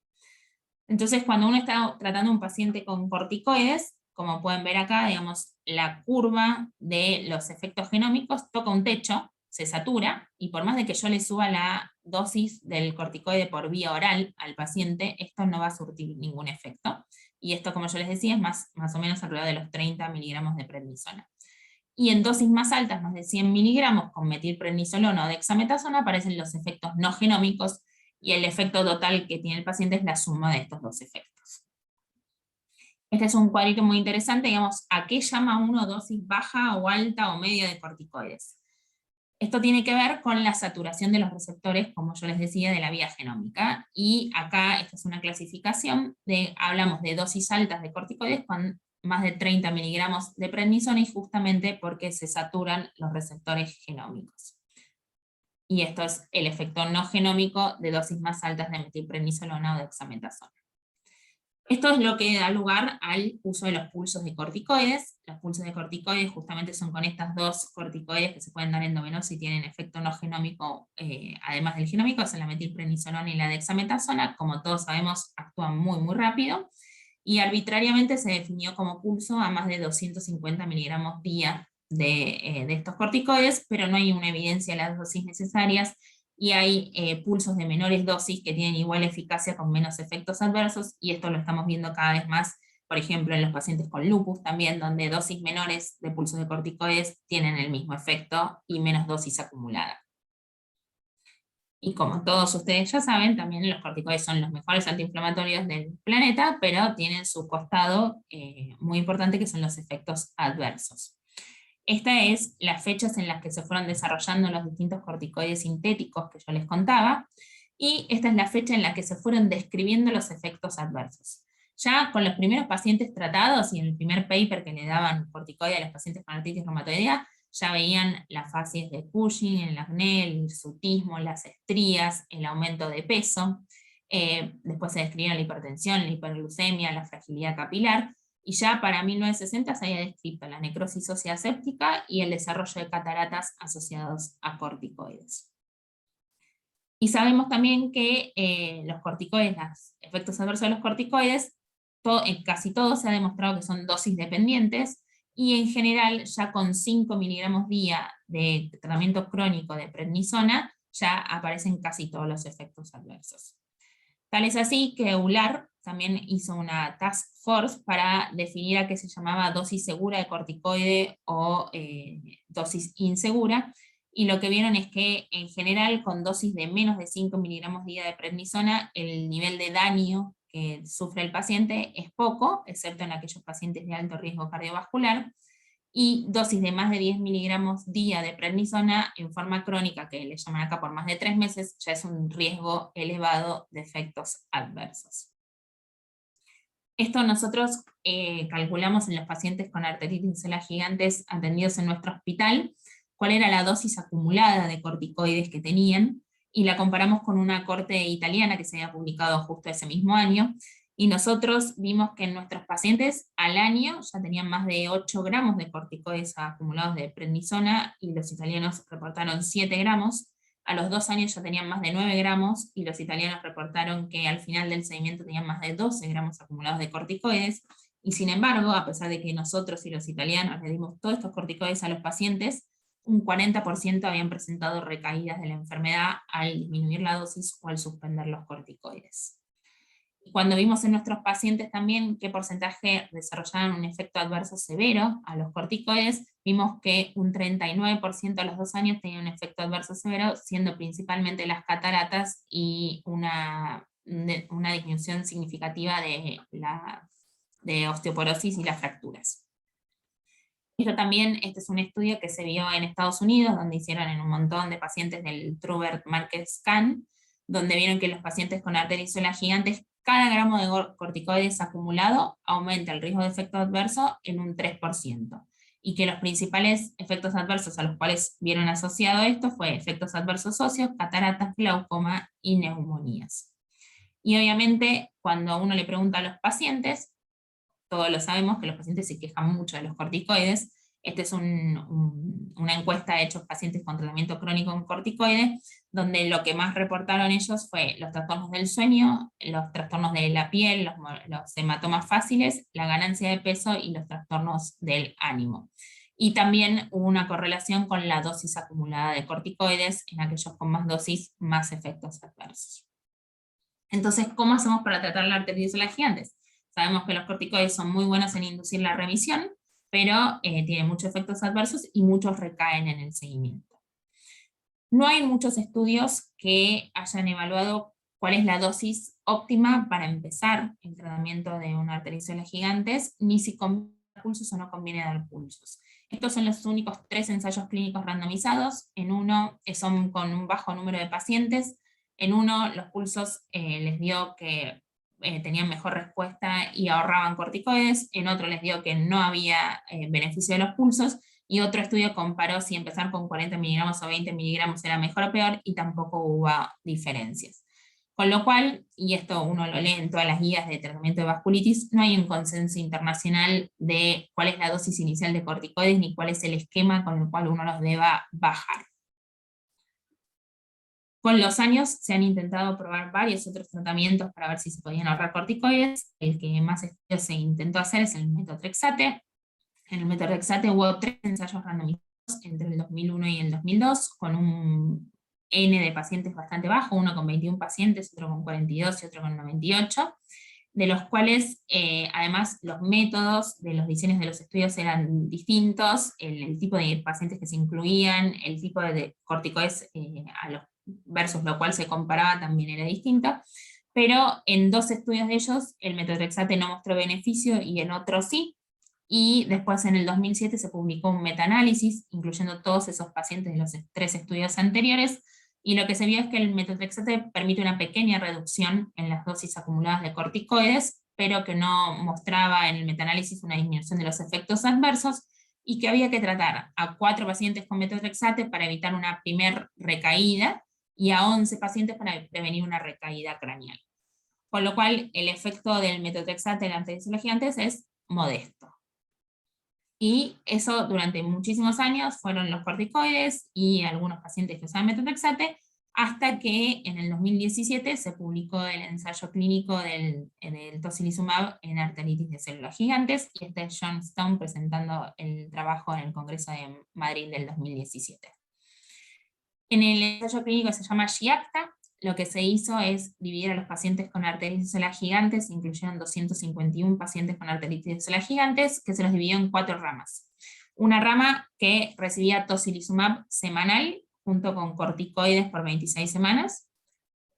Entonces, cuando uno está tratando a un paciente con corticoides, como pueden ver acá, digamos, la curva de los efectos genómicos toca un techo, se satura, y por más de que yo le suba la dosis del corticoide por vía oral al paciente, esto no va a surtir ningún efecto. Y esto, como yo les decía, es más o menos alrededor de los 30 miligramos de prednisona. Y en dosis más altas, más de 100 miligramos con metilprednisolona o dexametasona, aparecen los efectos no genómicos, y el efecto total que tiene el paciente es la suma de estos dos efectos. Este es un cuadrito muy interesante, digamos, ¿a qué llama uno dosis baja o alta o media de corticoides? Esto tiene que ver con la saturación de los receptores, como yo les decía, de la vía genómica, y acá esta es una clasificación, hablamos de dosis altas de corticoides con más de 30 miligramos de prednisona, y justamente porque se saturan los receptores genómicos. Y esto es el efecto no genómico de dosis más altas de metilprednisolona o dexametasona. Esto es lo que da lugar al uso de los pulsos de corticoides. Los pulsos de corticoides justamente son con estas dos corticoides que se pueden dar endovenoso y tienen efecto no genómico, además del genómico, son la metilprednisolona y la dexametasona. Como todos sabemos, actúan muy muy rápido, y arbitrariamente se definió como pulso a más de 250 miligramos día de estos corticoides, pero no hay una evidencia de las dosis necesarias, y hay pulsos de menores dosis que tienen igual eficacia con menos efectos adversos, y esto lo estamos viendo cada vez más, por ejemplo, en los pacientes con lupus también, donde dosis menores de pulsos de corticoides tienen el mismo efecto y menos dosis acumulada. Y como todos ustedes ya saben, también los corticoides son los mejores antiinflamatorios del planeta, pero tienen su costado muy importante, que son los efectos adversos. Esta es las fechas en las que se fueron desarrollando los distintos corticoides sintéticos que yo les contaba, y esta es la fecha en la que se fueron describiendo los efectos adversos. Ya con los primeros pacientes tratados, y en el primer paper que le daban corticoide a los pacientes con artritis reumatoidea, ya veían las fases de Cushing, el acné, el hirsutismo, las estrías, el aumento de peso. Después se describían la hipertensión, la hiperglucemia, la fragilidad capilar, y ya para 1960 se había descrito la necrosis ósea séptica y el desarrollo de cataratas asociados a corticoides. Y sabemos también que los corticoides, los efectos adversos de los corticoides, casi todo se ha demostrado que son dosis dependientes, y en general ya con 5 miligramos día de tratamiento crónico de prednisona ya aparecen casi todos los efectos adversos. Tal es así que EULAR también hizo una task force para definir a qué se llamaba dosis segura de corticoide o dosis insegura, y lo que vieron es que en general con dosis de menos de 5 miligramos día de prednisona el nivel de daño que sufre el paciente es poco, excepto en aquellos pacientes de alto riesgo cardiovascular, y dosis de más de 10 miligramos día de prednisona en forma crónica, que le llaman acá por más de 3 meses, ya es un riesgo elevado de efectos adversos. Esto nosotros calculamos en los pacientes con arteritis de células gigantes atendidos en nuestro hospital, cuál era la dosis acumulada de corticoides que tenían, y la comparamos con una corte italiana que se había publicado justo ese mismo año, y nosotros vimos que en nuestros pacientes al año ya tenían más de 8 gramos de corticoides acumulados de prednisona, y los italianos reportaron 7 gramos, a los 2 años ya tenían más de 9 gramos, y los italianos reportaron que al final del seguimiento tenían más de 12 gramos acumulados de corticoides, y sin embargo, a pesar de que nosotros y los italianos le dimos todos estos corticoides a los pacientes, un 40% habían presentado recaídas de la enfermedad al disminuir la dosis o al suspender los corticoides. Y cuando vimos en nuestros pacientes también qué porcentaje desarrollaban un efecto adverso severo a los corticoides, vimos que un 39% a los 2 años tenía un efecto adverso severo, siendo principalmente las cataratas y una disminución significativa de osteoporosis y las fracturas. Esto también, este es un estudio que se vio en Estados Unidos, donde hicieron en un montón de pacientes del Trubert Market Scan, donde vieron que los pacientes con arteritis de células gigantes, cada gramo de corticoides acumulado aumenta el riesgo de efecto adverso en un 3%, y que los principales efectos adversos a los cuales vieron asociado esto fue efectos adversos óseos, cataratas, glaucoma y neumonías. Y obviamente, cuando uno le pregunta a los pacientes, todos lo sabemos que los pacientes se quejan mucho de los corticoides. Esta es una encuesta hecha a pacientes con tratamiento crónico con corticoides, donde lo que más reportaron ellos fue los trastornos del sueño, los trastornos de la piel, los hematomas fáciles, la ganancia de peso y los trastornos del ánimo. Y también hubo una correlación con la dosis acumulada de corticoides, en aquellos con más dosis, más efectos adversos. Entonces, ¿cómo hacemos para tratar la arteritis de células gigantes? Sabemos que los corticoides son muy buenos en inducir la remisión, pero tienen muchos efectos adversos y muchos recaen en el seguimiento. No hay muchos estudios que hayan evaluado cuál es la dosis óptima para empezar el tratamiento de una arteritis de células gigantes, ni si conviene dar pulsos o no conviene dar pulsos. Estos son los únicos 3 ensayos clínicos randomizados. En uno son con un bajo número de pacientes. En uno los pulsos les dio que tenían mejor respuesta y ahorraban corticoides, en otro les dio que no había beneficio de los pulsos, y otro estudio comparó si empezar con 40 miligramos o 20 miligramos era mejor o peor, y tampoco hubo diferencias. Con lo cual, y esto uno lo lee en todas las guías de tratamiento de vasculitis, no hay un consenso internacional de cuál es la dosis inicial de corticoides, ni cuál es el esquema con el cual uno los deba bajar. Con los años se han intentado probar varios otros tratamientos para ver si se podían ahorrar corticoides. El que más estudios se intentó hacer es el metotrexate. En el metotrexate hubo 3 ensayos randomizados entre el 2001 y el 2002, con un N de pacientes bastante bajo, uno con 21 pacientes, otro con 42 y otro con 98, de los cuales además los métodos de los diseños de los estudios eran distintos, el tipo de pacientes que se incluían, el tipo de corticoides versus lo cual se comparaba también era distinto, pero en 2 estudios de ellos el metotrexate no mostró beneficio y en otros sí, y después en el 2007 se publicó un metaanálisis incluyendo todos esos pacientes de los 3 estudios anteriores, y lo que se vio es que el metotrexate permite una pequeña reducción en las dosis acumuladas de corticoides, pero que no mostraba en el metaanálisis una disminución de los efectos adversos, y que había que tratar a 4 pacientes con metotrexate para evitar una primer recaída, y a 11 pacientes para prevenir una recaída craneal. Con lo cual, el efecto del metotrexate en la arteritis de células gigantes es modesto. Y eso durante muchísimos años fueron los corticoides y algunos pacientes que usaban metotrexate, hasta que en el 2017 se publicó el ensayo clínico del tocilizumab en arteritis de células gigantes, y este es John Stone presentando el trabajo en el Congreso de Madrid del 2017. En el ensayo clínico se llama GIACTA, lo que se hizo es dividir a los pacientes con arteritis de células gigantes, incluyeron 251 pacientes con arteritis de células gigantes, que se los dividió en 4 ramas. Una rama que recibía tocilizumab semanal, junto con corticoides por 26 semanas,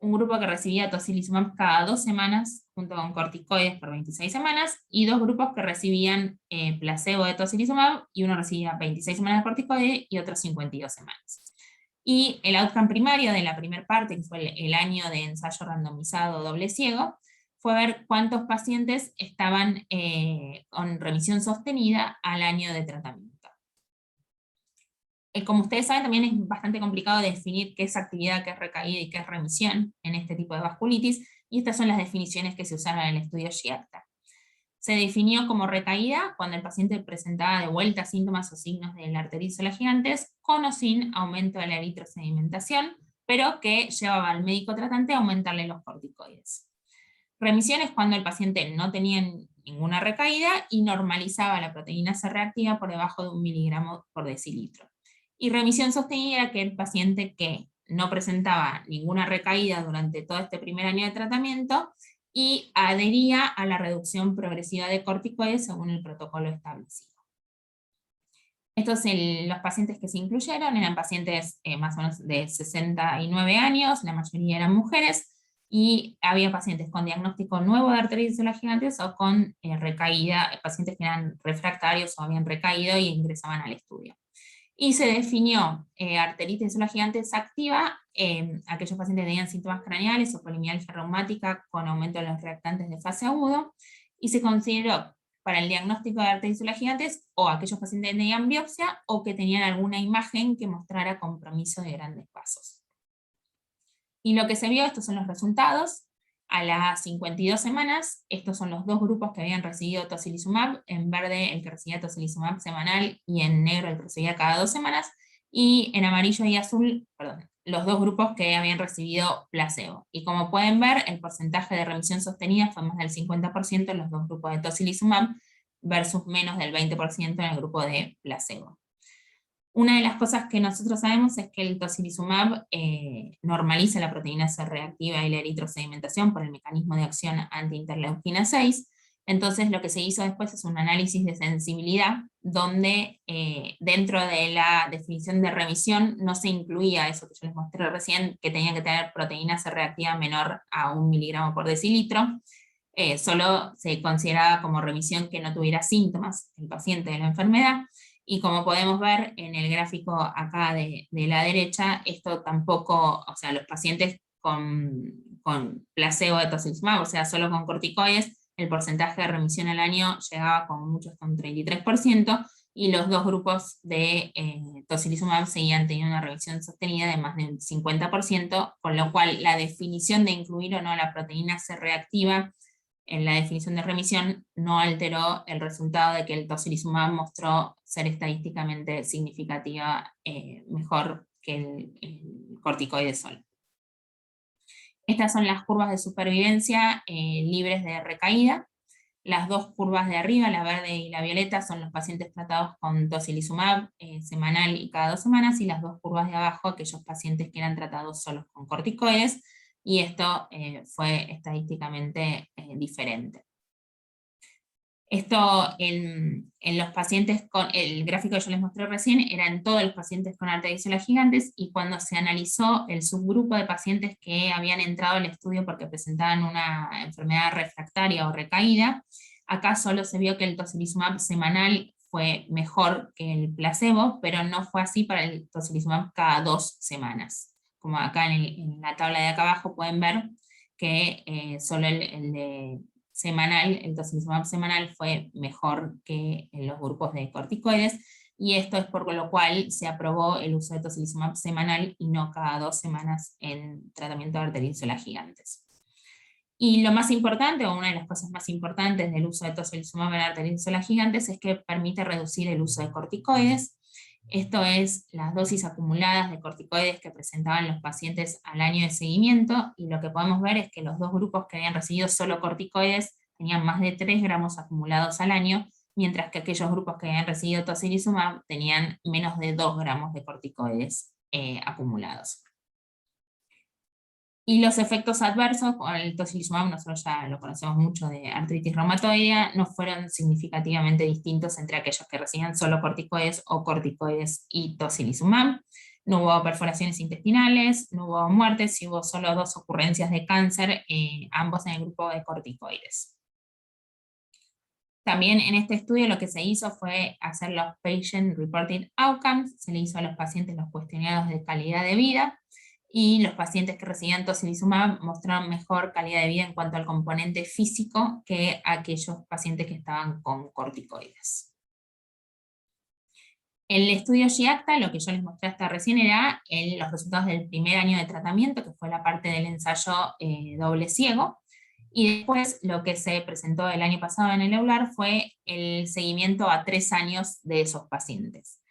un grupo que recibía tocilizumab cada 2 semanas, junto con corticoides por 26 semanas, y 2 grupos que recibían placebo de tocilizumab, y uno recibía 26 semanas de corticoide y otro 52 semanas. Y el outcome primario de la primera parte, que fue el año de ensayo randomizado doble ciego, fue ver cuántos pacientes estaban con remisión sostenida al año de tratamiento. Como ustedes saben, también es bastante complicado definir qué es actividad, qué es recaída y qué es remisión en este tipo de vasculitis, y estas son las definiciones que se usaron en el estudio GIACTA. Se definió como recaída cuando el paciente presentaba de vuelta síntomas o signos de la arteritis gigantes, con o sin aumento de la eritrosedimentación, pero que llevaba al médico tratante a aumentarle los corticoides. Remisión es cuando el paciente no tenía ninguna recaída y normalizaba la proteína C reactiva por debajo de 1 miligramo por decilitro. Y remisión sostenida era aquel paciente que no presentaba ninguna recaída durante todo este primer año de tratamiento y adhería a la reducción progresiva de corticoides según el protocolo establecido. Los pacientes que se incluyeron eran pacientes más o menos de 69 años, la mayoría eran mujeres, y había pacientes con diagnóstico nuevo de arteritis gigantes o con recaída, pacientes que eran refractarios o habían recaído y ingresaban al estudio. Y se definió arteritis gigantes activa, aquellos pacientes que tenían síntomas craneales o polimialgia reumática con aumento de los reactantes de fase agudo, y se consideró para el diagnóstico de arteritis gigantes o aquellos pacientes que tenían biopsia o que tenían alguna imagen que mostrara compromiso de grandes vasos. Y lo que se vio, estos son los resultados. A las 52 semanas, estos son los dos grupos que habían recibido tocilizumab, en verde el que recibía tocilizumab semanal y en negro el que recibía cada 2 semanas, y en amarillo y azul, perdón, los dos grupos que habían recibido placebo. Y como pueden ver, el porcentaje de remisión sostenida fue más del 50% en los dos grupos de tocilizumab versus menos del 20% en el grupo de placebo. Una de las cosas que nosotros sabemos es que el tocilizumab normaliza la proteína C reactiva y la eritrosedimentación por el mecanismo de acción anti-interleuquina 6. Entonces lo que se hizo después es un análisis de sensibilidad donde dentro de la definición de remisión no se incluía eso que yo les mostré recién, que tenían que tener proteína C reactiva menor a 1 miligramo por decilitro. Solo se consideraba como remisión que no tuviera síntomas el paciente de la enfermedad. Y como podemos ver en el gráfico acá de la derecha, esto tampoco, o sea, los pacientes con placebo de tocilizumab, o sea, solo con corticoides, el porcentaje de remisión al año llegaba con muchos con 33%, y los dos grupos de tocilizumab seguían teniendo una remisión sostenida de más del 50%, con lo cual la definición de incluir o no la proteína C reactiva en la definición de remisión no alteró el resultado de que el tocilizumab mostró ser estadísticamente significativa mejor que el corticoide solo. Estas son las curvas de supervivencia libres de recaída. Las dos curvas de arriba, la verde y la violeta, son los pacientes tratados con tocilizumab semanal y cada 2 semanas, y las dos curvas de abajo, aquellos pacientes que eran tratados solos con corticoides, y esto fue estadísticamente diferente. Esto en los pacientes con, el gráfico que yo les mostré recién, eran todos los pacientes con arteritis gigantes, y cuando se analizó el subgrupo de pacientes que habían entrado al estudio porque presentaban una enfermedad refractaria o recaída, acá solo se vio que el tocilizumab semanal fue mejor que el placebo, pero no fue así para el tocilizumab cada 2 semanas. Como acá en la tabla de acá abajo pueden ver que solo el de semanal, el tocilizumab semanal fue mejor que en los grupos de corticoides, y esto es por lo cual se aprobó el uso de tocilizumab semanal y no cada 2 semanas en tratamiento de arteritis gigantes. Y lo más importante, o una de las cosas más importantes del uso de tocilizumab en arteritis gigantes, es que permite reducir el uso de corticoides. Esto es las dosis acumuladas de corticoides que presentaban los pacientes al año de seguimiento, y lo que podemos ver es que los dos grupos que habían recibido solo corticoides tenían más de 3 gramos acumulados al año, mientras que aquellos grupos que habían recibido tocilizumab tenían menos de 2 gramos de corticoides acumulados. Y los efectos adversos con el tocilizumab, nosotros ya lo conocemos mucho de artritis reumatoidea, no fueron significativamente distintos entre aquellos que recibían solo corticoides o corticoides y tocilizumab. No hubo perforaciones intestinales, no hubo muertes, y hubo solo 2 ocurrencias de cáncer, ambos en el grupo de corticoides. También en este estudio lo que se hizo fue hacer los Patient Reported Outcomes, se le hizo a los pacientes los cuestionarios de calidad de vida, y los pacientes que recibían tocilizumab mostraron mejor calidad de vida en cuanto al componente físico que aquellos pacientes que estaban con corticoides. El estudio GIACTA, lo que yo les mostré hasta recién, era los resultados del primer año de tratamiento, que fue la parte del ensayo doble ciego, y después lo que se presentó el año pasado en el EULAR fue el seguimiento a 3 años de esos pacientes.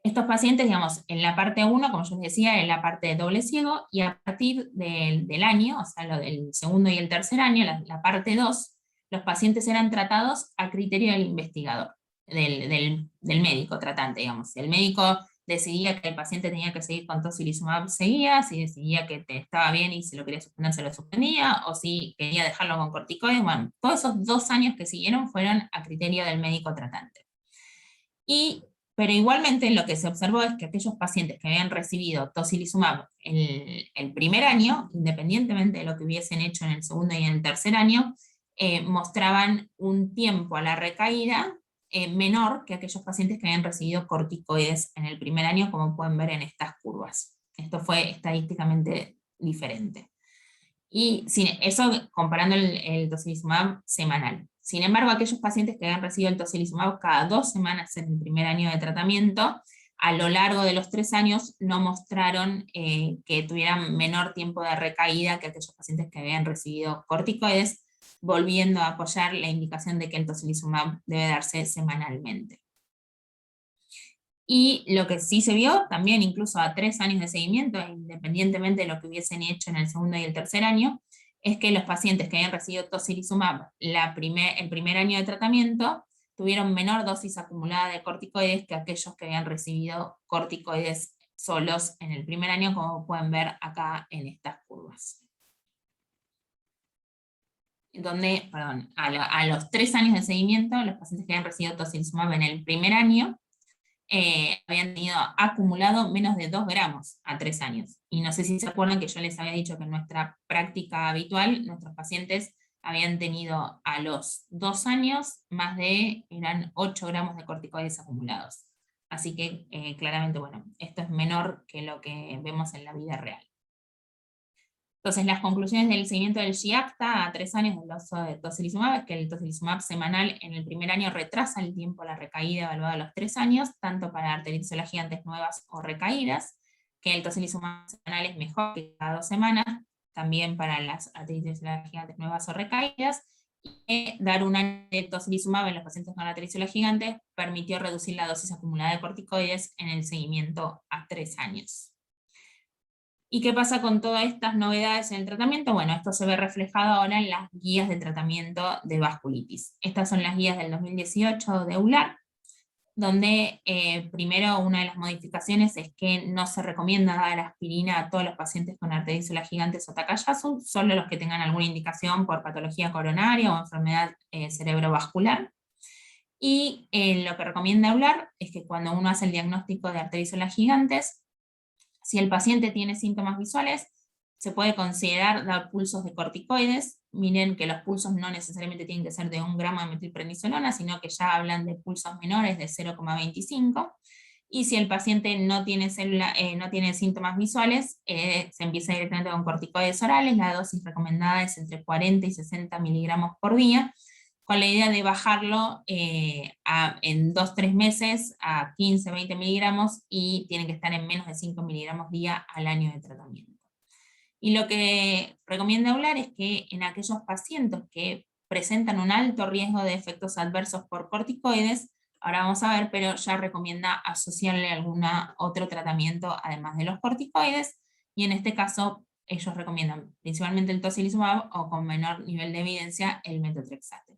Estos pacientes, digamos, en la parte 1, como yo les decía, en la parte de doble ciego, y a partir del año, o sea, lo del segundo y el tercer año, la parte 2, los pacientes eran tratados a criterio del investigador, del médico tratante, digamos. Si el médico decidía que el paciente tenía que seguir con tocilizumab, seguía; si decidía que estaba bien y si lo quería suspender, se lo suspendía; o si quería dejarlo con corticoides. Bueno, todos esos 2 años que siguieron fueron a criterio del médico tratante. Pero igualmente lo que se observó es que aquellos pacientes que habían recibido tocilizumab el primer año, independientemente de lo que hubiesen hecho en el segundo y en el tercer año, mostraban un tiempo a la recaída menor que aquellos pacientes que habían recibido corticoides en el primer año, como pueden ver en estas curvas. Esto fue estadísticamente diferente. Y eso comparando el tocilizumab semanal. Sin embargo, aquellos pacientes que habían recibido el tocilizumab cada 2 semanas en el primer año de tratamiento, a lo largo de los 3 años no mostraron que tuvieran menor tiempo de recaída que aquellos pacientes que habían recibido corticoides, volviendo a apoyar la indicación de que el tocilizumab debe darse semanalmente. Y lo que sí se vio, también incluso a 3 años de seguimiento, independientemente de lo que hubiesen hecho en el segundo y el tercer año, es que los pacientes que habían recibido tocilizumab el primer año de tratamiento tuvieron menor dosis acumulada de corticoides que aquellos que habían recibido corticoides solos en el primer año, como pueden ver acá en estas curvas. Donde, perdón, a los 3 años de seguimiento, los pacientes que habían recibido tocilizumab en el primer año habían tenido acumulado menos de 2 gramos a 3 años. Y no sé si se acuerdan que yo les había dicho que en nuestra práctica habitual, nuestros pacientes habían tenido a los 2 años eran 8 gramos de corticoides acumulados. Así que claramente, bueno, esto es menor que lo que vemos en la vida real. Entonces, las conclusiones del seguimiento del GIACTA a 3 años del uso de tocilizumab es que el tocilizumab semanal en el primer año retrasa el tiempo de la recaída evaluada a los 3 años, tanto para arteritis gigantes nuevas o recaídas, que el tocilizumab semanal es mejor que cada 2 semanas, también para las arteritis gigantes nuevas o recaídas, y que dar un año de tocilizumab en los pacientes con arteritis gigantes permitió reducir la dosis acumulada de corticoides en el seguimiento a 3 años. ¿Y qué pasa con todas estas novedades en el tratamiento? Bueno, esto se ve reflejado ahora en las guías de tratamiento de vasculitis. Estas son las guías del 2018 de EULAR, donde primero una de las modificaciones es que no se recomienda dar aspirina a todos los pacientes con arteritis gigantes o Takayasu, solo los que tengan alguna indicación por patología coronaria o enfermedad cerebrovascular. Y lo que recomienda EULAR es que cuando uno hace el diagnóstico de arteritis gigantes, si el paciente tiene síntomas visuales, se puede considerar dar pulsos de corticoides. Miren que los pulsos no necesariamente tienen que ser de 1 gramo de metilprednisolona, sino que ya hablan de pulsos menores de 0,25. Y si el paciente no tiene síntomas visuales, se empieza directamente con corticoides orales. La dosis recomendada es entre 40 y 60 miligramos por día, con la idea de bajarlo en 2-3 meses a 15-20 miligramos, y tienen que estar en menos de 5 miligramos día al año de tratamiento. Y lo que recomienda EULAR es que en aquellos pacientes que presentan un alto riesgo de efectos adversos por corticoides, ahora vamos a ver, pero ya recomienda asociarle algún otro tratamiento además de los corticoides, y en este caso ellos recomiendan principalmente el tocilizumab o, con menor nivel de evidencia, el metotrexate.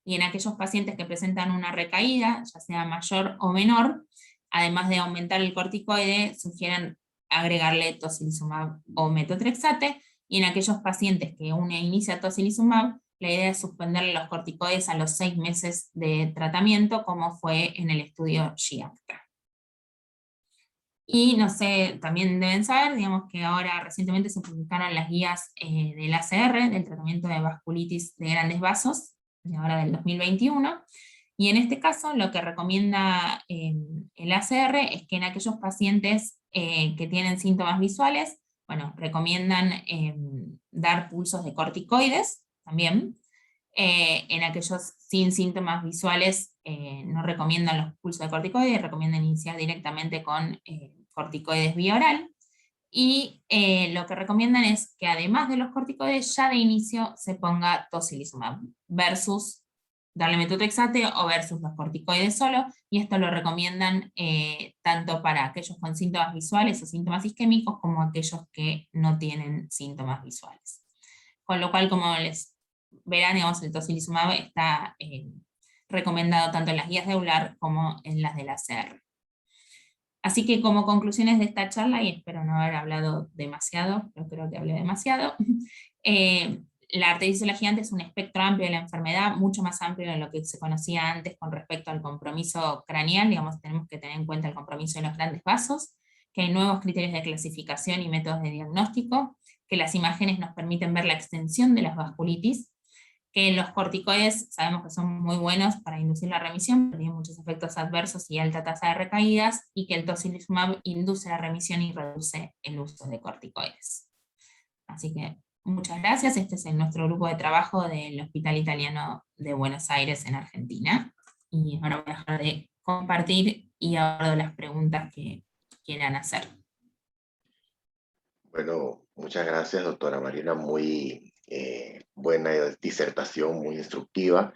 Y en aquellos pacientes que presentan una recaída, ya sea mayor o menor, además de aumentar el corticoide, sugieren agregarle tocilizumab o metotrexate, y en aquellos pacientes que uno inicia tocilizumab, la idea es suspenderle los corticoides a los 6 meses de tratamiento, como fue en el estudio GIACTA. Y no sé, también deben saber, digamos, que ahora recientemente se publicaron las guías del ACR, del tratamiento de vasculitis de grandes vasos, de ahora del 2021, y en este caso lo que recomienda el ACR es que en aquellos pacientes que tienen síntomas visuales, bueno, recomiendan dar pulsos de corticoides también. En aquellos sin síntomas visuales no recomiendan los pulsos de corticoides, recomiendan iniciar directamente con corticoides vía oral. Y lo que recomiendan es que además de los corticoides, ya de inicio se ponga tocilizumab versus darle metotrexate o versus los corticoides solo, y esto lo recomiendan tanto para aquellos con síntomas visuales o síntomas isquémicos como aquellos que no tienen síntomas visuales. Con lo cual, como les verán, digamos, el tocilizumab está recomendado tanto en las guías de EULAR como en las de la CR. Así que como conclusiones de esta charla, y espero no haber hablado demasiado, pero creo que hablé demasiado, la arteritis de la gigante es un espectro amplio de la enfermedad, mucho más amplio de lo que se conocía antes con respecto al compromiso craneal. Digamos, tenemos que tener en cuenta el compromiso de los grandes vasos, que hay nuevos criterios de clasificación y métodos de diagnóstico, que las imágenes nos permiten ver la extensión de las vasculitis, que los corticoides sabemos que son muy buenos para inducir la remisión, pero tienen muchos efectos adversos y alta tasa de recaídas, y que el tocilizumab induce la remisión y reduce el uso de corticoides. Así que muchas gracias. Este es nuestro grupo de trabajo del Hospital Italiano de Buenos Aires en Argentina. Y ahora voy a dejar de compartir y abordo las preguntas que quieran hacer. Bueno, muchas gracias, doctora Marina. Muy buena disertación, muy instructiva.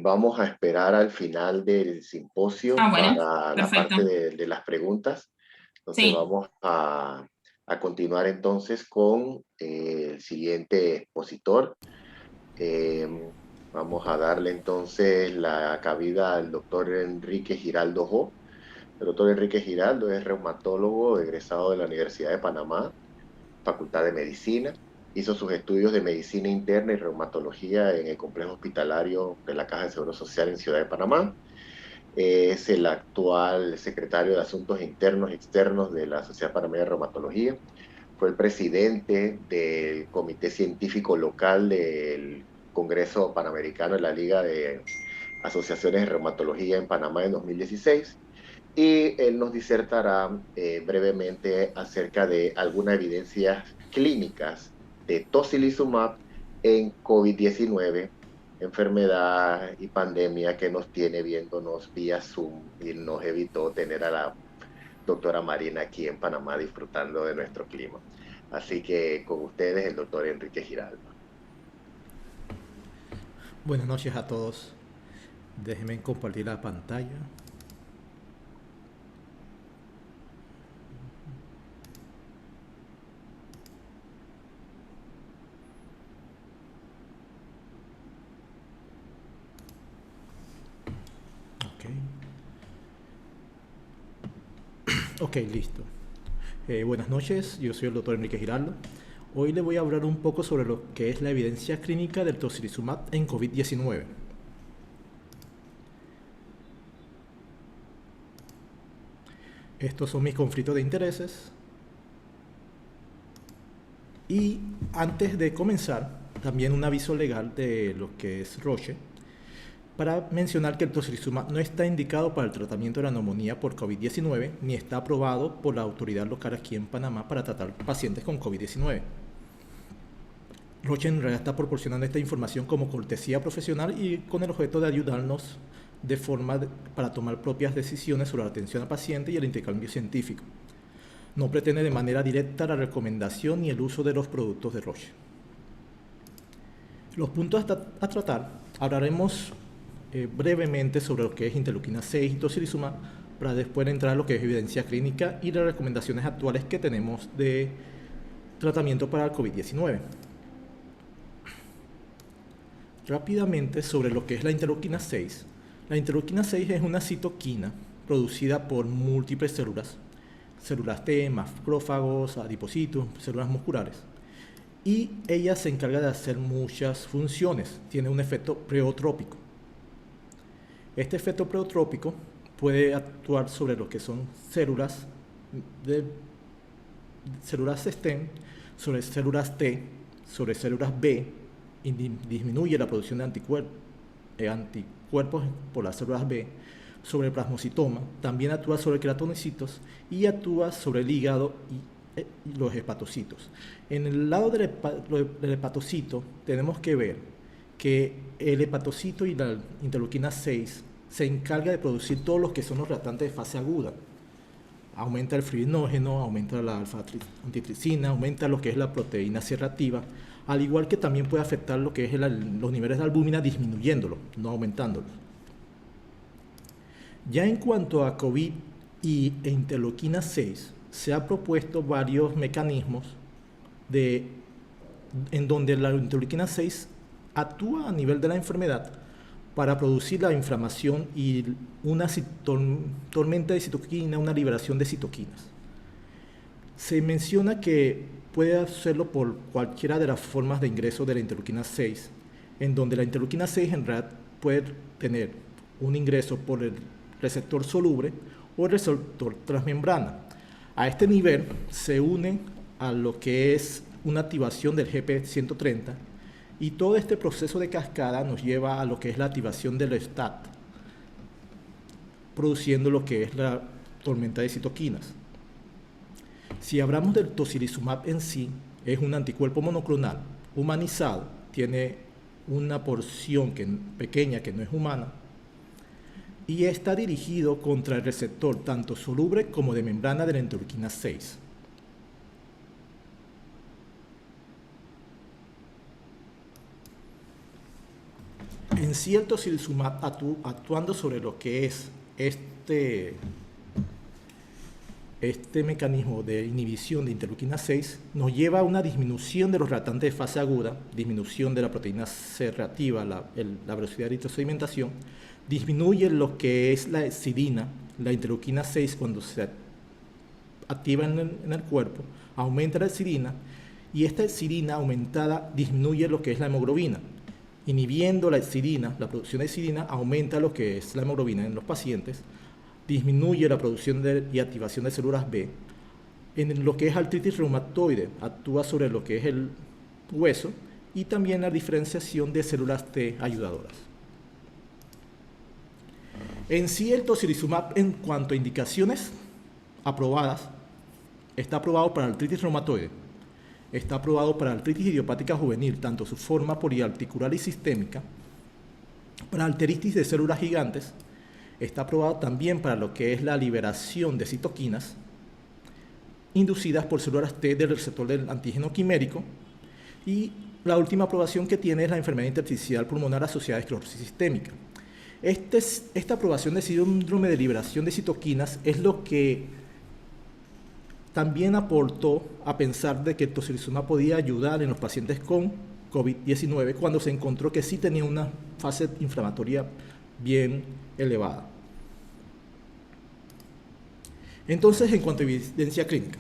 Vamos a esperar al final del simposio Bueno, para la perfecto. parte de las preguntas. Entonces Sí. vamos a continuar entonces con el siguiente expositor. Vamos a darle entonces la cabida al doctor Enrique Giraldo Jo. El doctor Enrique Giraldo es reumatólogo egresado de la Universidad de Panamá, Facultad de Medicina. Hizo sus estudios de medicina interna y reumatología en el complejo hospitalario de la Caja de Seguro Social en Ciudad de Panamá. Es el actual secretario de Asuntos Internos y Externos de la Sociedad Panameña de Reumatología. Fue el presidente del Comité Científico Local del Congreso Panamericano de la Liga de Asociaciones de Reumatología en Panamá en 2016. Y él nos disertará brevemente acerca de algunas evidencias clínicas de tocilizumab en COVID-19, enfermedad y pandemia que nos tiene viéndonos vía Zoom, y nos evitó tener a la doctora Marina aquí en Panamá disfrutando de nuestro clima. Así que con ustedes el doctor Enrique Giraldo. Buenas noches a todos. Déjenme compartir la pantalla. Ok, listo. Buenas noches, yo soy el doctor Enrique Giraldo. Hoy le voy a hablar un poco sobre lo que es la evidencia clínica del tocilizumab en COVID-19. Estos son mis conflictos de intereses. Y antes de comenzar, también un aviso legal de lo que es Roche, para mencionar que el tocilizumab no está indicado para el tratamiento de la neumonía por COVID-19, ni está aprobado por la autoridad local aquí en Panamá para tratar pacientes con COVID-19. Roche en realidad está proporcionando esta información como cortesía profesional y con el objeto de ayudarnos para tomar propias decisiones sobre la atención al paciente y el intercambio científico. No pretende de manera directa la recomendación ni el uso de los productos de Roche. Los puntos a tratar, hablaremos brevemente sobre lo que es interleuquina 6 y tocilizumab, para después entrar a lo que es evidencia clínica y las recomendaciones actuales que tenemos de tratamiento para el COVID-19. Rápidamente sobre lo que es la interleuquina 6. La interleuquina 6 es una citoquina producida por múltiples células T, macrófagos, adipocitos, células musculares. Y ella se encarga de hacer muchas funciones. Tiene un efecto pleotrópico. Este efecto pleotrópico puede actuar sobre lo que son células STEM, sobre células T, sobre células B, y disminuye la producción de anticuerpos por las células B, sobre el plasmocitoma, también actúa sobre queratonocitos y actúa sobre el hígado los hepatocitos. En el lado del hepatocito tenemos que ver que el hepatocito y la interleuquina 6 se encarga de producir todos los que son los reactantes de fase aguda. Aumenta el fibrinógeno, aumenta la alfa-antitricina, aumenta lo que es la proteína C reactiva, al igual que también puede afectar lo que es los niveles de albúmina disminuyéndolo, no aumentándolos. Ya en cuanto a COVID e interleuquina 6, se ha propuesto varios mecanismos en donde la interleuquina 6 actúa a nivel de la enfermedad para producir la inflamación y una tormenta de citoquina, una liberación de citoquinas. Se menciona que puede hacerlo por cualquiera de las formas de ingreso de la interleuquina 6, en donde la interleuquina 6 en realidad puede tener un ingreso por el receptor soluble o el receptor transmembrana. A este nivel se une a lo que es una activación del GP130 y todo este proceso de cascada nos lleva a lo que es la activación del STAT, produciendo lo que es la tormenta de citoquinas. Si hablamos del tocilizumab en sí, es un anticuerpo monoclonal humanizado, tiene una porción pequeña que no es humana y está dirigido contra el receptor tanto soluble como de membrana de la interleuquina 6. En sí, el tocilizumab actuando sobre lo que es este mecanismo de inhibición de interleuquina 6 nos lleva a una disminución de los reactantes de fase aguda, disminución de la proteína C reactiva, la velocidad de sedimentación, disminuye lo que es la epsilina, la interleuquina 6 cuando se activa en el cuerpo, aumenta la epsilina y esta epsilina aumentada disminuye lo que es la hemoglobina. Inhibiendo la epsilina, la producción de epsilina aumenta lo que es la hemoglobina en los pacientes, disminuye la producción y activación de células B. En lo que es artritis reumatoide, actúa sobre lo que es el hueso y también la diferenciación de células T ayudadoras. En sí, el tocilizumab, en cuanto a indicaciones aprobadas, está aprobado para artritis reumatoide, está aprobado para artritis idiopática juvenil, tanto su forma poliarticular y sistémica, para arteritis de células gigantes, está aprobado también para lo que es la liberación de citoquinas inducidas por células T del receptor del antígeno quimérico y la última aprobación que tiene es la enfermedad intersticial pulmonar asociada a esclerosis sistémica. Esta aprobación de síndrome de liberación de citoquinas es lo que también aportó a pensar de que el tocilizumab podía ayudar en los pacientes con COVID-19 cuando se encontró que sí tenía una fase inflamatoria bien elevada. Entonces, en cuanto a evidencia clínica,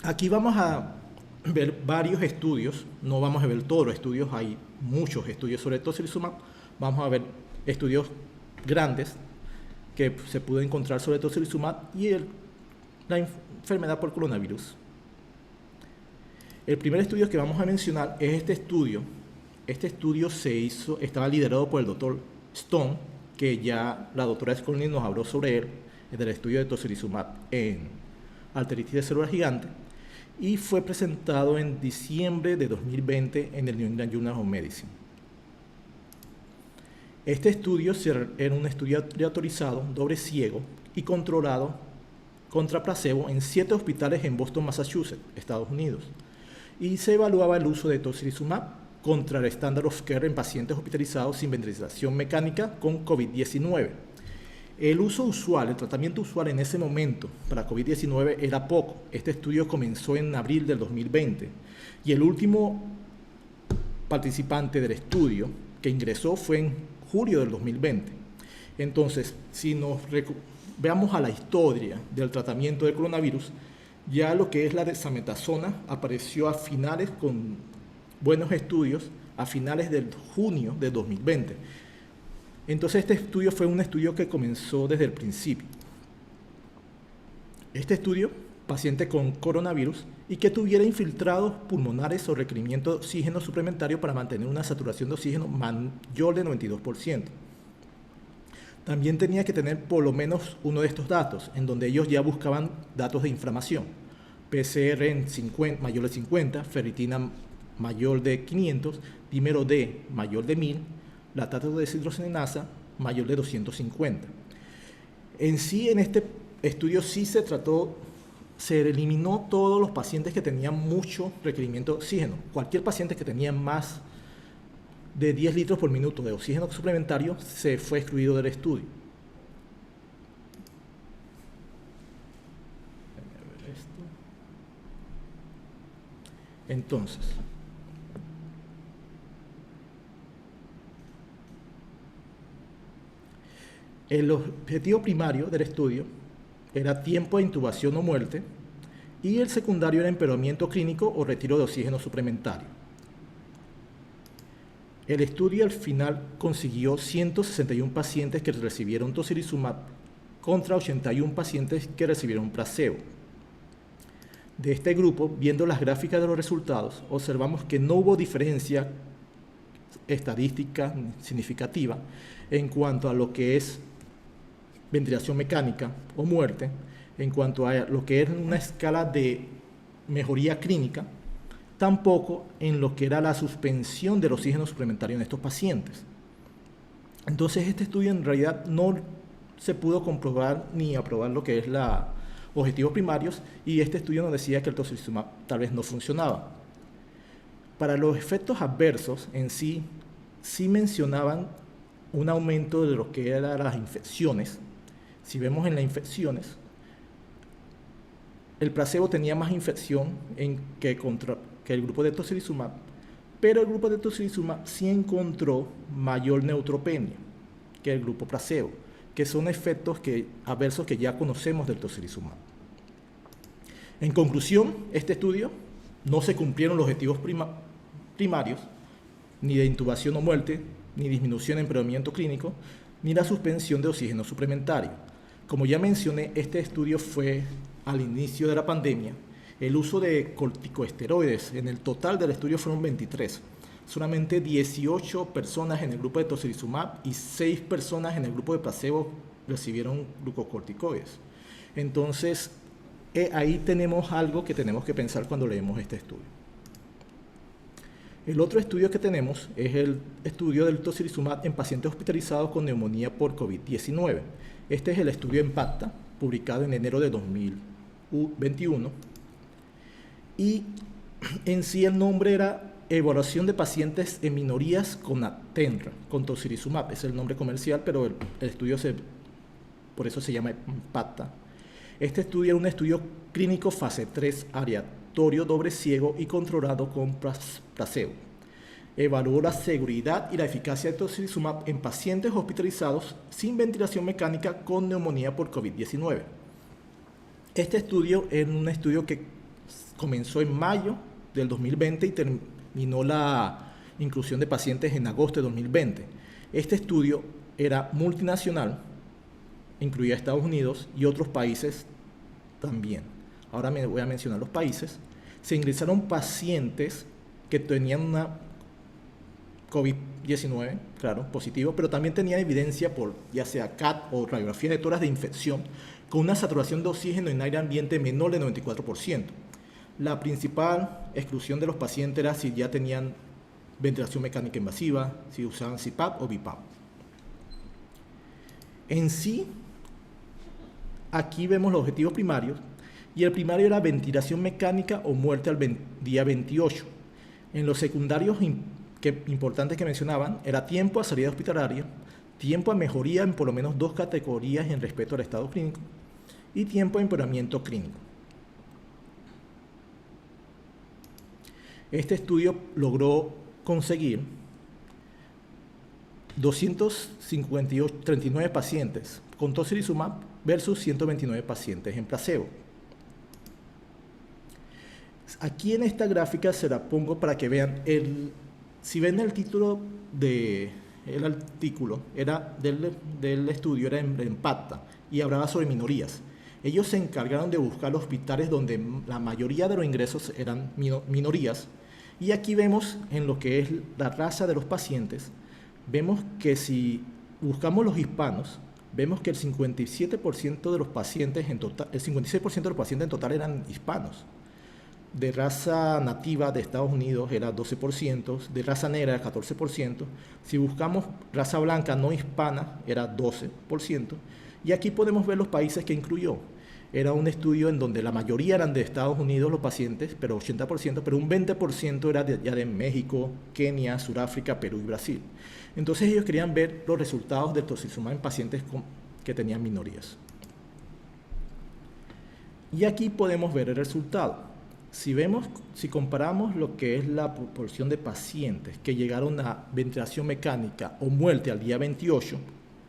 aquí vamos a ver varios estudios, no vamos a ver todos los estudios, hay muchos estudios sobre tocilizumab, vamos a ver estudios grandes que se pudo encontrar sobre tocilizumab y la enfermedad por coronavirus. El primer estudio que vamos a mencionar es este estudio. Este estudio estaba liderado por el doctor Stone, que ya la doctora Skolnick nos habló sobre él, del estudio de tocilizumab en arteritis de células gigantes, y fue presentado en diciembre de 2020 en el New England Journal of Medicine. Este estudio era un estudio autorizado, doble ciego y controlado contra placebo en 7 hospitales en Boston, Massachusetts, Estados Unidos, y se evaluaba el uso de tocilizumab contra el standard of care en pacientes hospitalizados sin ventilación mecánica con COVID-19. El uso usual, el tratamiento usual en ese momento para COVID-19 era poco. Este estudio comenzó en abril del 2020 y el último participante del estudio que ingresó fue en julio del 2020. Entonces, si veamos a la historia del tratamiento del coronavirus, ya lo que es la dexametasona apareció a finales con buenos estudios, a finales de junio de 2020. Entonces este estudio fue un estudio que comenzó desde el principio. Este estudio, paciente con coronavirus y que tuviera infiltrados pulmonares o requerimiento de oxígeno suplementario para mantener una saturación de oxígeno mayor de 92%. También tenía que tener por lo menos uno de estos datos, en donde ellos ya buscaban datos de inflamación. PCR en mayor de 50, ferritina mayor de 500, dímero D mayor de 1000, lactato de deshidrogenasa mayor de 250. En sí, en este estudio sí se eliminó todos los pacientes que tenían mucho requerimiento de oxígeno. Cualquier paciente que tenía más de 10 litros por minuto de oxígeno suplementario se fue excluido del estudio. Entonces, el objetivo primario del estudio era tiempo de intubación o muerte, y el secundario era empeoramiento clínico o retiro de oxígeno suplementario. El estudio al final consiguió 161 pacientes que recibieron tocilizumab contra 81 pacientes que recibieron placebo. De este grupo, viendo las gráficas de los resultados, observamos que no hubo diferencia estadística significativa en cuanto a lo que es ventilación mecánica o muerte, en cuanto a lo que es una escala de mejoría clínica, tampoco en lo que era la suspensión del oxígeno suplementario en estos pacientes. Entonces, este estudio en realidad no se pudo comprobar ni aprobar lo que es los objetivos primarios, y este estudio nos decía que el tocilizumab tal vez no funcionaba. Para los efectos adversos en sí, sí mencionaban un aumento de lo que eran las infecciones. Si vemos en las infecciones, el placebo tenía más infección que el grupo de tocilizumab, pero el grupo de tocilizumab sí encontró mayor neutropenia que el grupo placebo, que son efectos adversos que ya conocemos del tocilizumab. En conclusión, este estudio no se cumplieron los objetivos primarios, ni de intubación o muerte, ni disminución en empeoramiento clínico, ni la suspensión de oxígeno suplementario. Como ya mencioné, este estudio fue al inicio de la pandemia. El uso de corticosteroides en el total del estudio fueron 23. Solamente 18 personas en el grupo de tocilizumab y 6 personas en el grupo de placebo recibieron glucocorticoides. Entonces, ahí tenemos algo que tenemos que pensar cuando leemos este estudio. El otro estudio que tenemos es el estudio del tocilizumab en pacientes hospitalizados con neumonía por COVID-19. Este es el estudio EMPACTA, publicado en enero de 2021. Y en sí el nombre era Evaluación de pacientes en minorías con Actemra, con tocilizumab. Es el nombre comercial, pero el estudio por eso se llama EMPACTA. Este estudio era un estudio clínico fase 3, aleatorio, doble ciego y controlado con placebo. Evaluó la seguridad y la eficacia de tocilizumab en pacientes hospitalizados sin ventilación mecánica con neumonía por COVID-19. Este estudio es un estudio que comenzó en mayo del 2020 y terminó la inclusión de pacientes en agosto de 2020. Este estudio era multinacional, incluía Estados Unidos y otros países también. Ahora me voy a mencionar los países. Se ingresaron pacientes que tenían una COVID-19, claro, positivo, pero también tenían evidencia por ya sea CAT o radiografía de tórax de infección con una saturación de oxígeno en aire ambiente menor de 94%. La principal exclusión de los pacientes era si ya tenían ventilación mecánica invasiva, si usaban CPAP o BiPAP. En sí, aquí vemos los objetivos primarios, y el primario era ventilación mecánica o muerte al día 28. En los secundarios importantes que mencionaban era tiempo a salida hospitalaria, tiempo a mejoría en por lo menos 2 categorías en respecto al estado clínico y tiempo a empeoramiento clínico. Este estudio logró conseguir 239 pacientes con tocilizumab versus 129 pacientes en placebo. Aquí en esta gráfica se la pongo para que vean, si ven el título del artículo del estudio era en EMPACTA y hablaba sobre minorías. Ellos se encargaron de buscar hospitales donde la mayoría de los ingresos eran minorías, y aquí vemos en lo que es la raza de los pacientes, vemos que si buscamos los hispanos, vemos que el 57% de los pacientes en total, el 56% de los pacientes en total eran hispanos. de raza nativa de Estados Unidos era 12%, de raza negra era 14%, si buscamos raza blanca no hispana era 12%, y aquí podemos ver los países que incluyó. Era un estudio en donde la mayoría eran de Estados Unidos los pacientes, pero 80%, pero un 20% era ya de México, Kenia, Sudáfrica, Perú y Brasil. Entonces ellos querían ver los resultados del tocilizumab en pacientes que tenían minorías. Y aquí podemos ver el resultado. Si comparamos lo que es la proporción de pacientes que llegaron a ventilación mecánica o muerte al día 28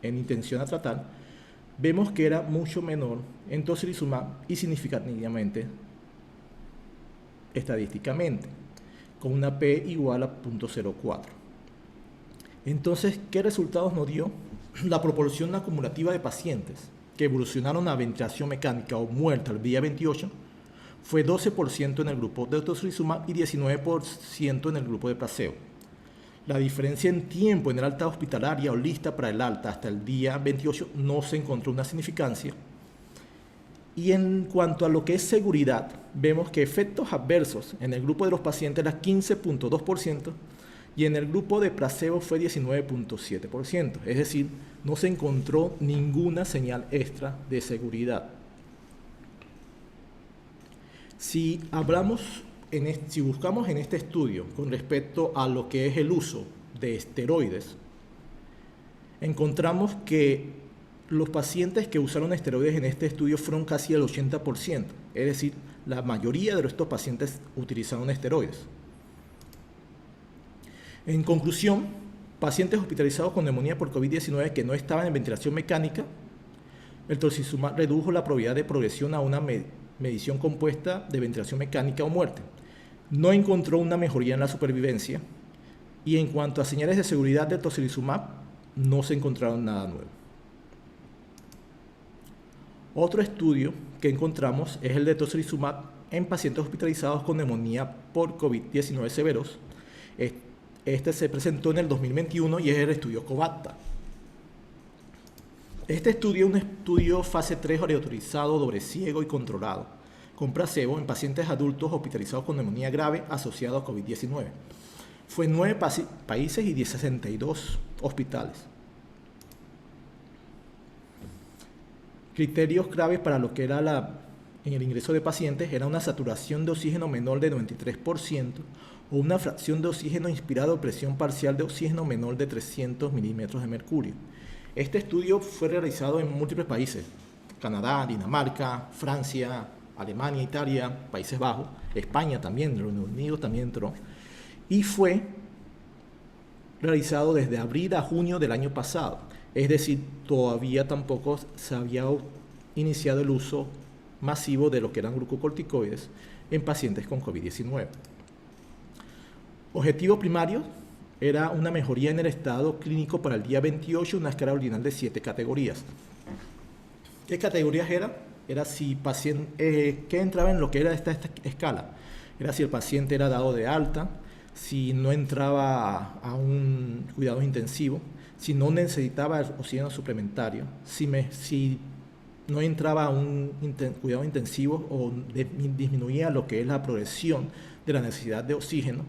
en intención a tratar, vemos que era mucho menor en tocilizumab y significativamente estadísticamente, con una P igual a 0.04. Entonces, ¿qué resultados nos dio? La proporción acumulativa de pacientes que evolucionaron a ventilación mecánica o muerte al día 28 fue 12% en el grupo de tocilizumab y 19% en el grupo de placebo. La diferencia en tiempo en el alta hospitalaria o lista para el alta hasta el día 28 no se encontró una significancia. Y en cuanto a lo que es seguridad, vemos que efectos adversos en el grupo de los pacientes era 15.2% y en el grupo de placebo fue 19.7%. Es decir, no se encontró ninguna señal extra de seguridad. Si buscamos en este estudio con respecto a lo que es el uso de esteroides, encontramos que los pacientes que usaron esteroides en este estudio fueron casi el 80%, es decir, la mayoría de estos pacientes utilizaron esteroides. En conclusión, pacientes hospitalizados con neumonía por COVID-19 que no estaban en ventilación mecánica, el tocilizumab redujo la probabilidad de progresión a una medición compuesta de ventilación mecánica o muerte. No encontró una mejoría en la supervivencia y en cuanto a señales de seguridad del tocilizumab, no se encontraron nada nuevo. Otro estudio que encontramos es el de tocilizumab en pacientes hospitalizados con neumonía por COVID-19 severos. Este se presentó en el 2021 y es el estudio COVACTA. Este estudio es un estudio fase 3 aleatorizado, doble ciego y controlado, con placebo en pacientes adultos hospitalizados con neumonía grave asociada a COVID-19. Fue en 9 países y 62 hospitales. Criterios claves para lo que era en el ingreso de pacientes era una saturación de oxígeno menor de 93% o una fracción de oxígeno inspirado o presión parcial de oxígeno menor de 300 milímetros de mercurio. Este estudio fue realizado en múltiples países: Canadá, Dinamarca, Francia, Alemania, Italia, Países Bajos, España también, Reino Unido también entró, y fue realizado desde abril a junio del año pasado. Es decir, todavía tampoco se había iniciado el uso masivo de lo que eran glucocorticoides en pacientes con COVID-19. Objetivo primario era una mejoría en el estado clínico para el día 28, una escala ordinal de 7 categorías. ¿Qué categorías eran? Era si paciente, ¿qué entraba en lo que era esta escala? Era si el paciente era dado de alta, si no entraba a un cuidado intensivo, si no necesitaba oxígeno suplementario, si no entraba a un cuidado intensivo o disminuía lo que es la progresión de la necesidad de oxígeno,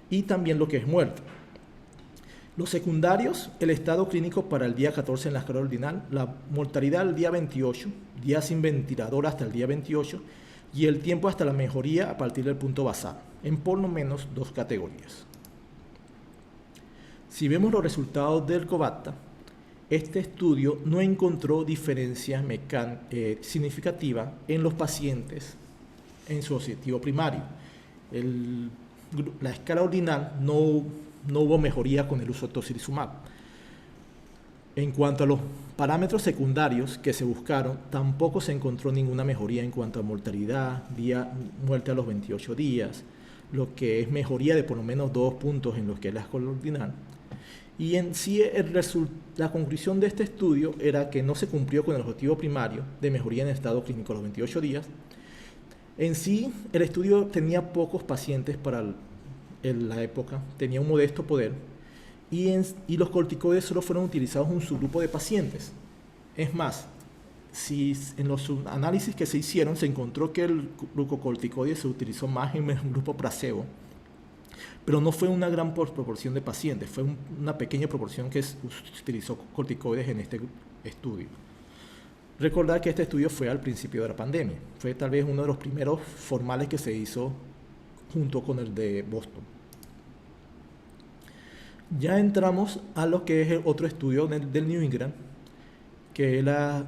y también lo que es muerte. Los secundarios, el estado clínico para el día 14 en la escala ordinal, la mortalidad al día 28, día sin ventilador hasta el día 28, y el tiempo hasta la mejoría a partir del punto basal, en por lo menos 2 categorías. Si vemos los resultados del COVACTA, este estudio no encontró diferencias significativas en los pacientes en su objetivo primario. La escala ordinal no hubo mejoría con el uso de tocilizumab. En cuanto a los parámetros secundarios que se buscaron, tampoco se encontró ninguna mejoría en cuanto a mortalidad, muerte a los 28 días, lo que es mejoría de por lo menos 2 puntos en lo que es la escala ordinal. Y en sí la conclusión de este estudio era que no se cumplió con el objetivo primario de mejoría en el estado clínico a los 28 días. En sí, el estudio tenía pocos pacientes en la época, tenía un modesto poder, y los corticoides solo fueron utilizados en un subgrupo de pacientes. Es más, en los análisis que se hicieron se encontró que el glucocorticoide se utilizó más en el grupo placebo, pero no fue una gran proporción de pacientes, fue una pequeña proporción que utilizó corticoides en este estudio. Recordar que este estudio fue al principio de la pandemia, fue tal vez uno de los primeros formales que se hizo junto con el de Boston. Ya entramos a lo que es el otro estudio del New England, que es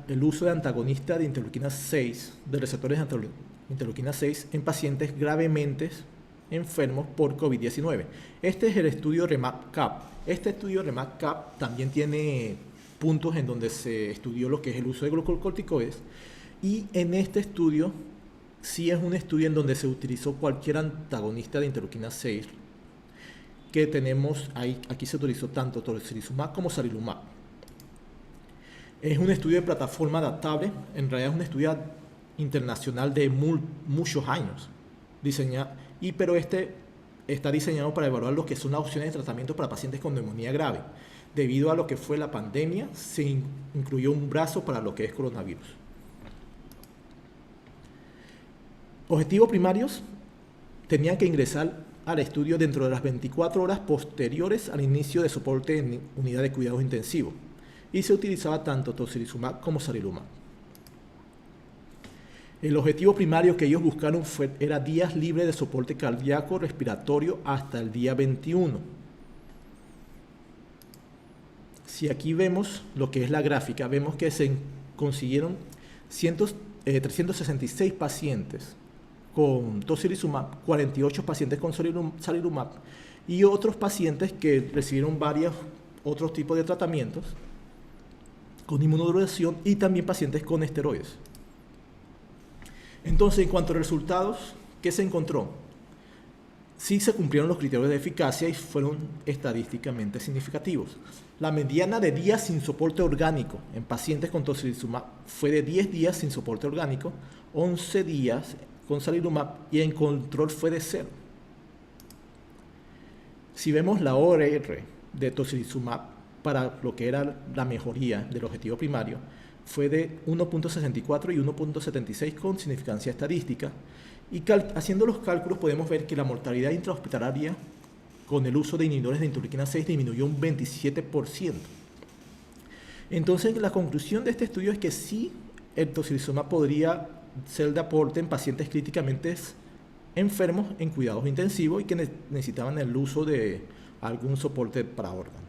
el uso de antagonistas de interleuquina 6, de receptores de interleuquina 6 en pacientes gravemente enfermos por COVID-19. Este es el estudio REMAP-CAP. Este estudio REMAP-CAP también tiene puntos en donde se estudió lo que es el uso de glucocorticoides, y en este estudio sí es un estudio en donde se utilizó cualquier antagonista de interleuquina 6 que tenemos ahí. Aquí se utilizó tanto tocilizumab como sarilumab. Es un estudio de plataforma adaptable, en realidad es un estudio internacional de muchos años, pero este está diseñado para evaluar lo que son las opciones de tratamiento para pacientes con neumonía grave. Debido a lo que fue la pandemia, se incluyó un brazo para lo que es coronavirus. Objetivos primarios: tenían que ingresar al estudio dentro de las 24 horas posteriores al inicio de soporte en unidad de cuidados intensivos, y se utilizaba tanto tocilizumab como sarilumab. El objetivo primario que ellos buscaron era días libres de soporte cardíaco respiratorio hasta el día 21. Si aquí vemos lo que es la gráfica, vemos que se consiguieron 366 pacientes con tocilizumab, 48 pacientes con sarilumab y otros pacientes que recibieron otros tipos de tratamientos con inmunodepresión y también pacientes con esteroides. Entonces, en cuanto a resultados, ¿qué se encontró? Sí se cumplieron los criterios de eficacia y fueron estadísticamente significativos. La mediana de días sin soporte orgánico en pacientes con tocilizumab fue de 10 días sin soporte orgánico, 11 días con sarilumab, y en control fue de 0. Si vemos la ORR de tocilizumab para lo que era la mejoría del objetivo primario, fue de 1.64 y 1.76 con significancia estadística, y haciendo los cálculos podemos ver que la mortalidad intrahospitalaria con el uso de inhibidores de interleuquina 6 disminuyó un 27%. Entonces, la conclusión de este estudio es que sí, el tocilizumab podría ser de aporte en pacientes críticamente enfermos en cuidados intensivos y que necesitaban el uso de algún soporte para órganos.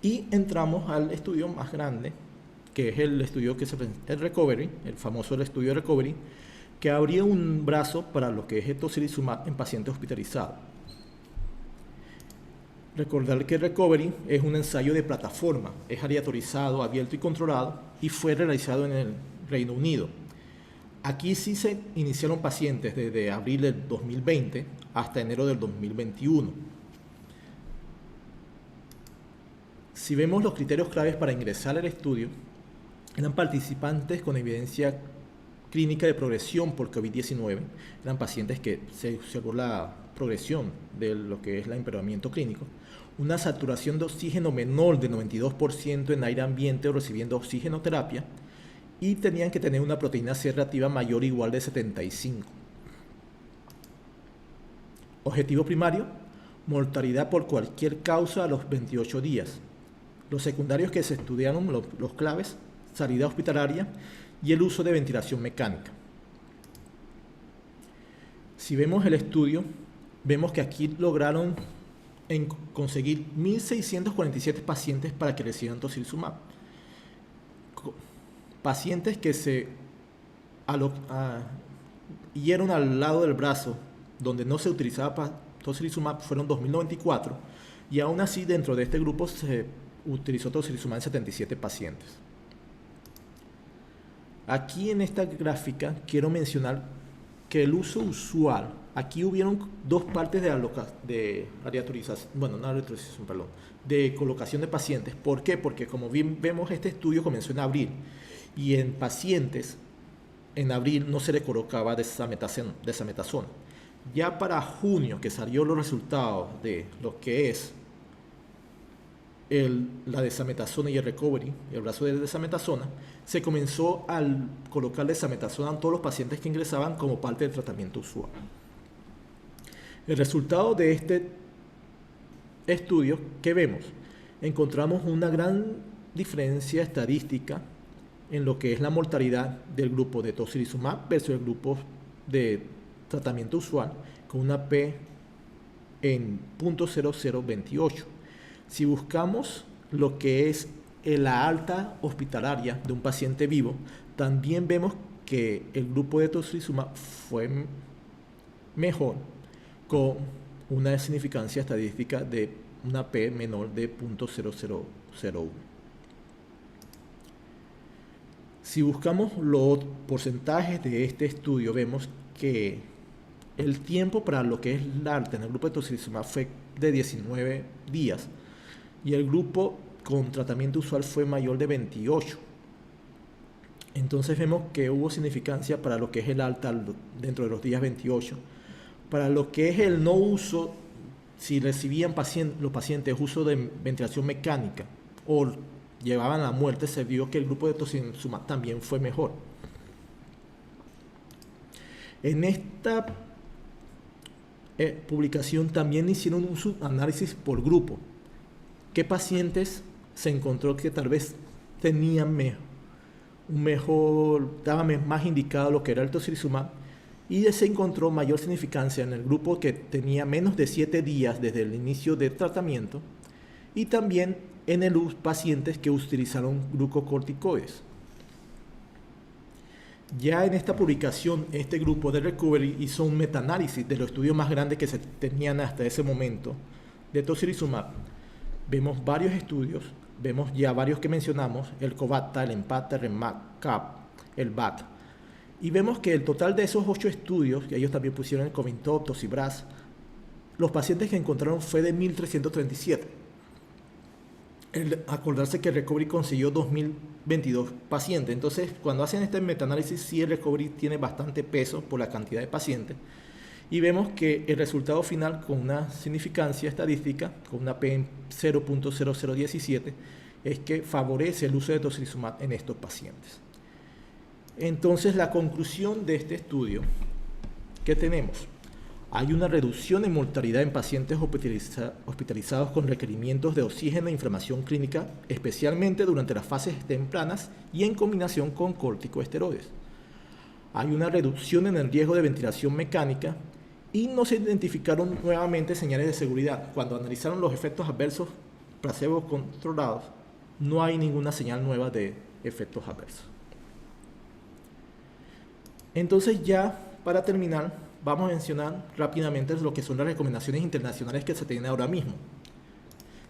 Y entramos al estudio más grande, que es el estudio el Recovery, el famoso estudio Recovery, que abría un brazo para lo que es el tocilizumab en pacientes hospitalizados. Recordar que Recovery es un ensayo de plataforma, es aleatorizado, abierto y controlado, y fue realizado en el Reino Unido. Aquí sí se iniciaron pacientes desde abril del 2020 hasta enero del 2021. Si vemos los criterios claves para ingresar al estudio, eran participantes con evidencia clínica de progresión por COVID-19, eran pacientes que se observó la progresión de lo que es el empeoramiento clínico, una saturación de oxígeno menor de 92% en aire ambiente o recibiendo oxigenoterapia, y tenían que tener una proteína C reactiva mayor o igual de 75. Objetivo primario: mortalidad por cualquier causa a los 28 días. Los secundarios que se estudiaron, los claves: salida hospitalaria y el uso de ventilación mecánica. Si vemos el estudio, vemos que aquí lograron conseguir 1.647 pacientes para que recibieran tocilizumab. Pacientes que se hieron al lado del brazo donde no se utilizaba tocilizumab fueron 2.094, y aún así dentro de este grupo se utilizó tocilizumab en 77 pacientes. Aquí en esta gráfica quiero mencionar que el uso usual, aquí hubieron dos partes de colocación de pacientes. ¿Por qué? Porque como bien vemos, este estudio comenzó en abril, y en pacientes en abril no se le colocaba desametasona. Ya para junio, que salió los resultados de lo que es la desametasona y el recovery, el brazo de desametasona, se comenzó a colocar desametasona a todos los pacientes que ingresaban como parte del tratamiento usual. El resultado de este estudio, ¿qué vemos? Encontramos una gran diferencia estadística en lo que es la mortalidad del grupo de tocilizumab versus el grupo de tratamiento usual, con una P en 0.0028. Si buscamos lo que es la alta hospitalaria de un paciente vivo, también vemos que el grupo de tocilizumab fue mejor, con una significancia estadística de una P menor de 0.0001. Si buscamos los porcentajes de este estudio, vemos que el tiempo para lo que es el alta en el grupo de tocilizumab fue de 19 días y el grupo con tratamiento usual fue mayor de 28. Entonces vemos que hubo significancia para lo que es el alta dentro de los días 28. Para lo que es el no uso, si recibían los pacientes uso de ventilación mecánica o llevaban a la muerte, se vio que el grupo de tocilizumab también fue mejor. En esta publicación también hicieron un subanálisis por grupo. ¿Qué pacientes se encontró que tal vez tenían estaba más indicado lo que era el tocilizumab? Y se encontró mayor significancia en el grupo que tenía menos de 7 días desde el inicio del tratamiento y también en los pacientes que utilizaron glucocorticoides. Ya en esta publicación, este grupo de Recovery hizo un metaanálisis de los estudios más grandes que se tenían hasta ese momento de tocilizumab. Vemos varios estudios, vemos ya varios que mencionamos, el COVATA, el EMPATA, el REMAC, CAP, el BAT. Y vemos que el total de esos 8 estudios, que ellos también pusieron el COVINTOP, Tocibras, los pacientes que encontraron fue de 1.337. Acordarse que el Recovery consiguió 2.022 pacientes. Entonces, cuando hacen este metaanálisis, sí el Recovery tiene bastante peso por la cantidad de pacientes. Y vemos que el resultado final, con una significancia estadística, con una P en 0.0017, es que favorece el uso de tocilizumab en estos pacientes. Entonces, la conclusión de este estudio, ¿qué tenemos? Hay una reducción en mortalidad en pacientes hospitalizados con requerimientos de oxígeno e inflamación clínica, especialmente durante las fases tempranas y en combinación con corticosteroides. Hay una reducción en el riesgo de ventilación mecánica y no se identificaron nuevamente señales de seguridad. Cuando analizaron los efectos adversos placebo controlados, no hay ninguna señal nueva de efectos adversos. Entonces, ya para terminar, vamos a mencionar rápidamente lo que son las recomendaciones internacionales que se tienen ahora mismo.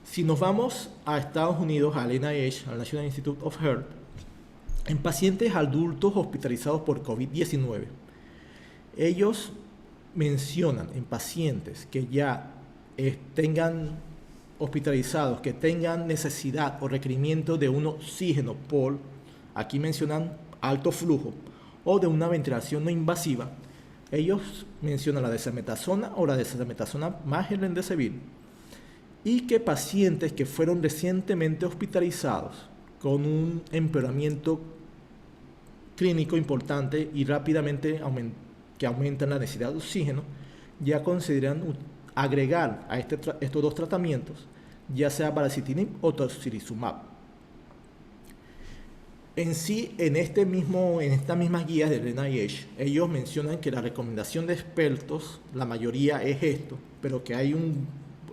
Si nos vamos a Estados Unidos, al NIH, al National Institute of Health, en pacientes adultos hospitalizados por COVID-19, ellos mencionan en pacientes que ya tengan hospitalizados, que tengan necesidad o requerimiento de un oxígeno por, aquí mencionan alto flujo, o de una ventilación no invasiva, ellos mencionan la desametasona o la desametasona más el remdesivir, y que pacientes que fueron recientemente hospitalizados con un empeoramiento clínico importante y rápidamente que aumentan la necesidad de oxígeno, ya consideran agregar a estos dos tratamientos, ya sea baricitinib o tocilizumab. En sí, en estas mismas guías del NIH, ellos mencionan que la recomendación de expertos, la mayoría es esto, pero que hay un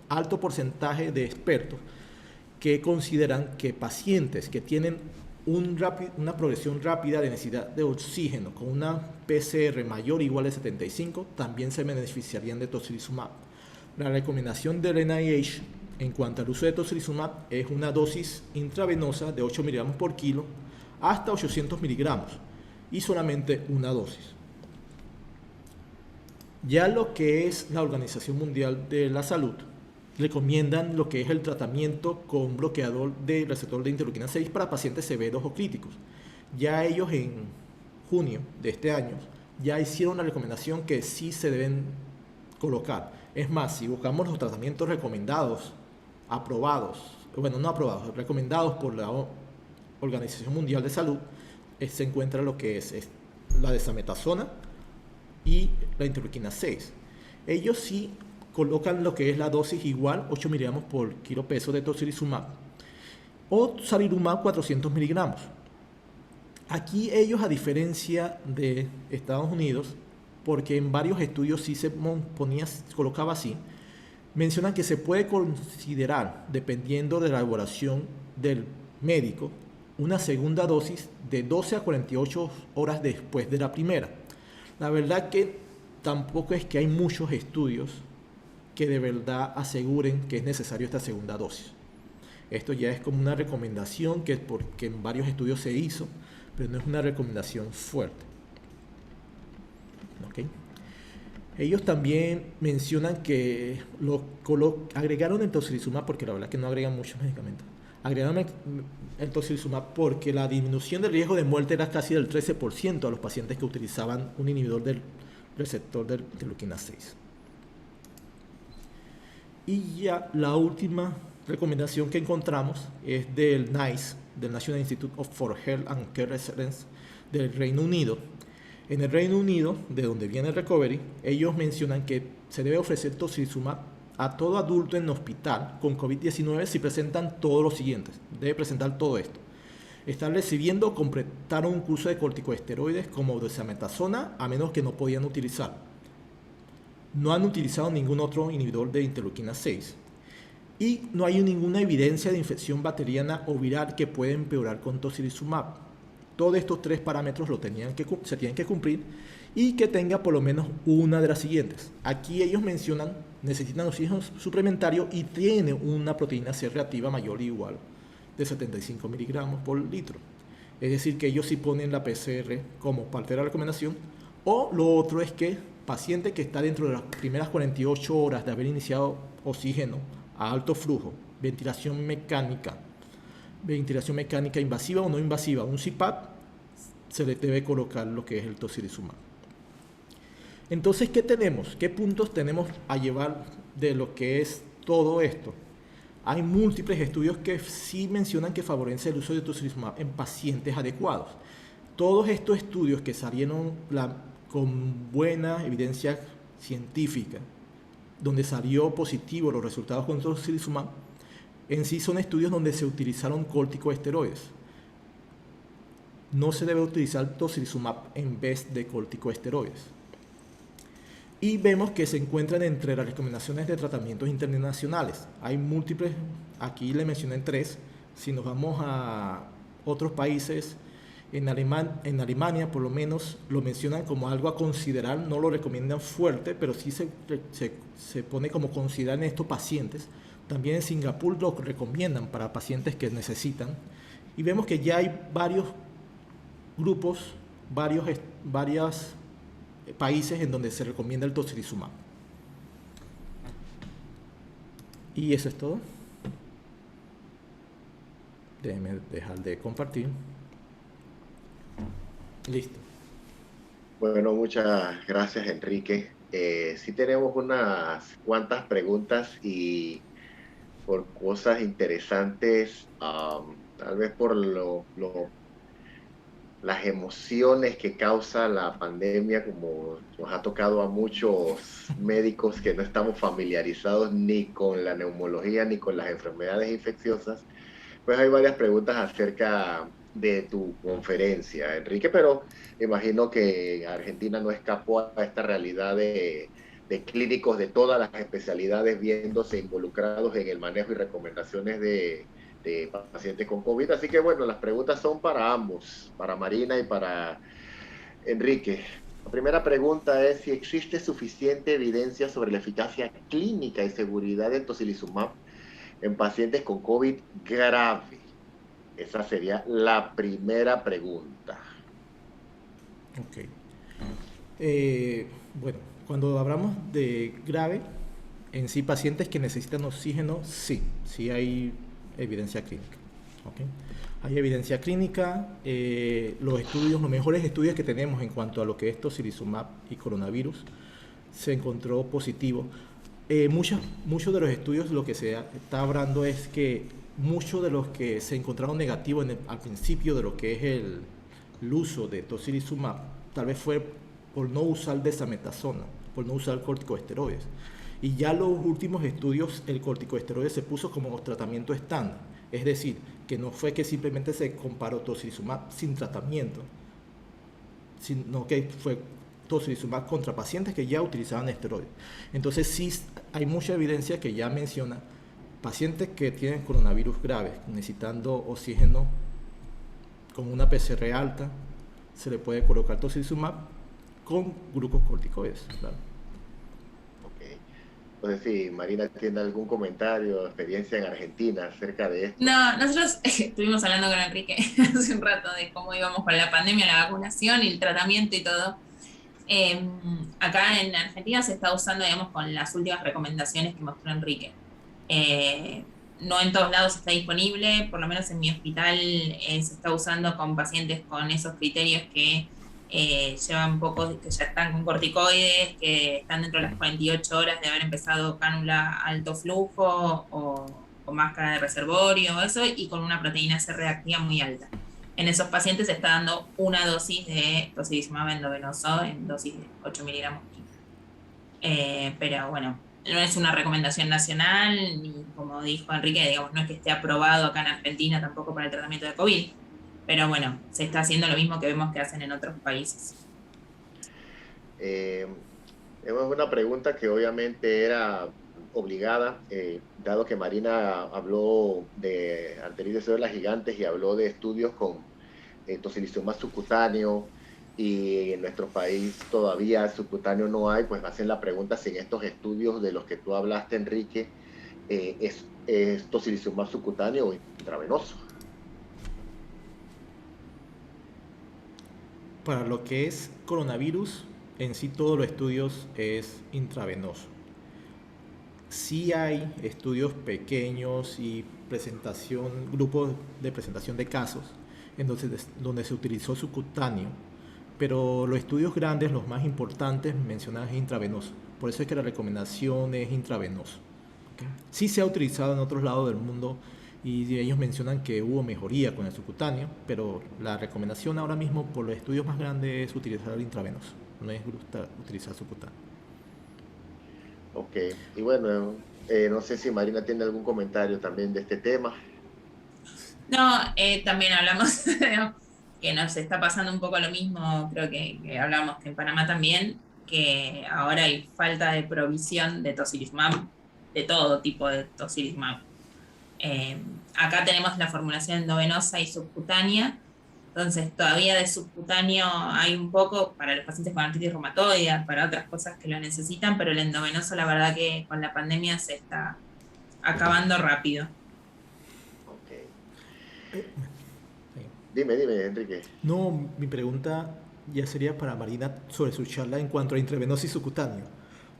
alto porcentaje de expertos que consideran que pacientes que tienen una progresión rápida de necesidad de oxígeno con una PCR mayor o igual a 75 también se beneficiarían de tocilizumab. La recomendación del NIH en cuanto al uso de tocilizumab es una dosis intravenosa de 8 miligramos por kilo hasta 800 miligramos y solamente una dosis. Ya lo que es la Organización Mundial de la Salud recomiendan lo que es el tratamiento con bloqueador de receptor de interleuquina 6 para pacientes severos o críticos. Ya ellos en junio de este año ya hicieron la recomendación que sí se deben colocar. Es más, si buscamos los tratamientos recomendados, aprobados bueno, no aprobados, recomendados por la Organización Mundial de Salud, se encuentra lo que es la desametasona y la interleuquina 6. Ellos sí colocan lo que es la dosis igual, 8 miligramos por kilo peso de tocilizumab, o sarilumab 400 miligramos. Aquí ellos, a diferencia de Estados Unidos, porque en varios estudios sí se colocaba así, mencionan que se puede considerar, dependiendo de la elaboración del médico, una segunda dosis de 12 a 48 horas después de la primera. La verdad que tampoco es que hay muchos estudios que de verdad aseguren que es necesario esta segunda dosis. Esto ya es como una recomendación porque en varios estudios se hizo, pero no es una recomendación fuerte. ¿Okay? Ellos también mencionan que agregaron el tocilizumab, porque la verdad que no agregan muchos medicamentos. Agregaron el tocilizumab porque la disminución del riesgo de muerte era casi del 13% a los pacientes que utilizaban un inhibidor del receptor de interleuquina 6. Y ya la última recomendación que encontramos es del NICE, del National Institute for Health and Care Excellence del Reino Unido. En el Reino Unido, de donde viene el recovery, ellos mencionan que se debe ofrecer tocilizumab a todo adulto en hospital con COVID-19 si presentan todos los siguientes. Debe presentar todo esto: estar recibiendo o completaron un curso de corticosteroides como dexametasona, a menos que no podían utilizar. No han utilizado ningún otro inhibidor de interleuquina 6. Y no hay ninguna evidencia de infección bacteriana o viral que pueda empeorar con tocilizumab. Todos estos 3 parámetros se tienen que cumplir, y que tenga por lo menos una de las siguientes. Aquí ellos mencionan necesitan oxígeno suplementario y tiene una proteína C reactiva mayor o igual de 75 miligramos por litro. Es decir, que ellos sí ponen la PCR como parte de la recomendación. O lo otro es que paciente que está dentro de las primeras 48 horas de haber iniciado oxígeno a alto flujo, ventilación mecánica invasiva o no invasiva, un CPAP, se le debe colocar lo que es el tocilizumab. Entonces, ¿qué tenemos? ¿Qué puntos tenemos a llevar de lo que es todo esto? Hay múltiples estudios que sí mencionan que favorece el uso de tocilizumab en pacientes adecuados. Todos estos estudios que salieron con buena evidencia científica, donde salió positivo los resultados con tocilizumab, en sí son estudios donde se utilizaron corticosteroides. No se debe utilizar tocilizumab en vez de corticosteroides. Y vemos que se encuentran entre las recomendaciones de tratamientos internacionales. Hay múltiples, aquí le mencioné 3. Si nos vamos a otros países, en Alemania por lo menos lo mencionan como algo a considerar, no lo recomiendan fuerte, pero sí se pone como considerar en estos pacientes. También en Singapur lo recomiendan para pacientes que necesitan. Y vemos que ya hay varios grupos, varios países en donde se recomienda el tocilizumab. Y eso es todo. Déjenme dejar de compartir. Listo. Bueno, muchas gracias, Enrique. Sí tenemos unas cuantas preguntas y por cosas interesantes, tal vez por las emociones que causa la pandemia, como nos ha tocado a muchos médicos que no estamos familiarizados ni con la neumología ni con las enfermedades infecciosas. Pues hay varias preguntas acerca de tu conferencia, Enrique, pero imagino que Argentina no escapó a esta realidad de clínicos de todas las especialidades viéndose involucrados en el manejo y recomendaciones de pacientes con COVID. Así que bueno, las preguntas son para ambos, para Marina y para Enrique. La primera pregunta es si existe suficiente evidencia sobre la eficacia clínica y seguridad del tocilizumab en pacientes con COVID grave. Esa sería la primera pregunta. Ok. Bueno, cuando hablamos de grave, en sí pacientes que necesitan oxígeno, sí hay evidencia clínica. ¿Okay? Hay evidencia clínica. Los mejores estudios que tenemos en cuanto a lo que es tocilizumab y coronavirus, se encontró positivo. Muchos de los estudios lo que se está hablando es que muchos de los que se encontraron negativos al principio de lo que es el uso de tocilizumab, tal vez fue por no usar desametasona, por no usar corticosteroides. Y ya los últimos estudios, el corticosteroide se puso como tratamiento estándar. Es decir, que no fue que simplemente se comparó tocilizumab sin tratamiento, sino que fue tocilizumab contra pacientes que ya utilizaban esteroides. Entonces sí hay mucha evidencia que ya menciona pacientes que tienen coronavirus graves, necesitando oxígeno con una PCR alta, se le puede colocar tocilizumab con glucocorticoides. Claro. Ok. No sé si Marina tiene algún comentario o experiencia en Argentina acerca de esto. No, nosotros estuvimos hablando con Enrique hace un rato de cómo íbamos con la pandemia, la vacunación y el tratamiento y todo. Acá en Argentina se está usando, digamos, con las últimas recomendaciones que mostró Enrique. No en todos lados está disponible, por lo menos en mi hospital se está usando con pacientes con esos criterios que llevan poco, que ya están con corticoides, que están dentro de las 48 horas de haber empezado cánula alto flujo o máscara de reservorio, eso, y con una proteína C reactiva muy alta. En esos pacientes se está dando una dosis de tocilizumab endovenoso en dosis de 8 miligramos quimio. Pero bueno, no es una recomendación nacional, ni como dijo Enrique, digamos, no es que esté aprobado acá en Argentina tampoco para el tratamiento de COVID, pero bueno, se está haciendo lo mismo que vemos que hacen en otros países. Eh, Es una pregunta que obviamente era obligada, dado que Marina habló de arteritis de células gigantes y habló de estudios con tocilizumab subcutáneo, y en nuestro país todavía subcutáneo no hay, pues hacen la pregunta si en estos estudios de los que tú hablaste, Enrique, es tocilizumab subcutáneo o intravenoso. Para lo que es coronavirus, en sí todos los estudios es intravenoso. Sí hay estudios pequeños y grupos de presentación de casos donde se utilizó subcutáneo, pero los estudios grandes, los más importantes, mencionan es intravenoso. Por eso es que la recomendación es intravenoso. ¿Okay? Sí se ha utilizado en otros lados del mundo y ellos mencionan que hubo mejoría con el subcutáneo, pero la recomendación ahora mismo por los estudios más grandes es utilizar el intravenoso, no es utilizar subcutáneo. Ok, y bueno, no sé si Marina tiene algún comentario también de este tema. No, también hablamos que nos está pasando un poco lo mismo, creo que hablamos que en Panamá también, que ahora hay falta de provisión de tocilizumab, de todo tipo de tocilizumab. Acá tenemos la formulación endovenosa y subcutánea, entonces todavía de subcutáneo hay un poco para los pacientes con artritis reumatoide, para otras cosas que lo necesitan, pero el endovenoso la verdad que con la pandemia se está acabando rápido. Ok. Sí. Dime, Enrique. No, mi pregunta ya sería para Marina sobre su charla en cuanto a intravenoso y subcutáneo,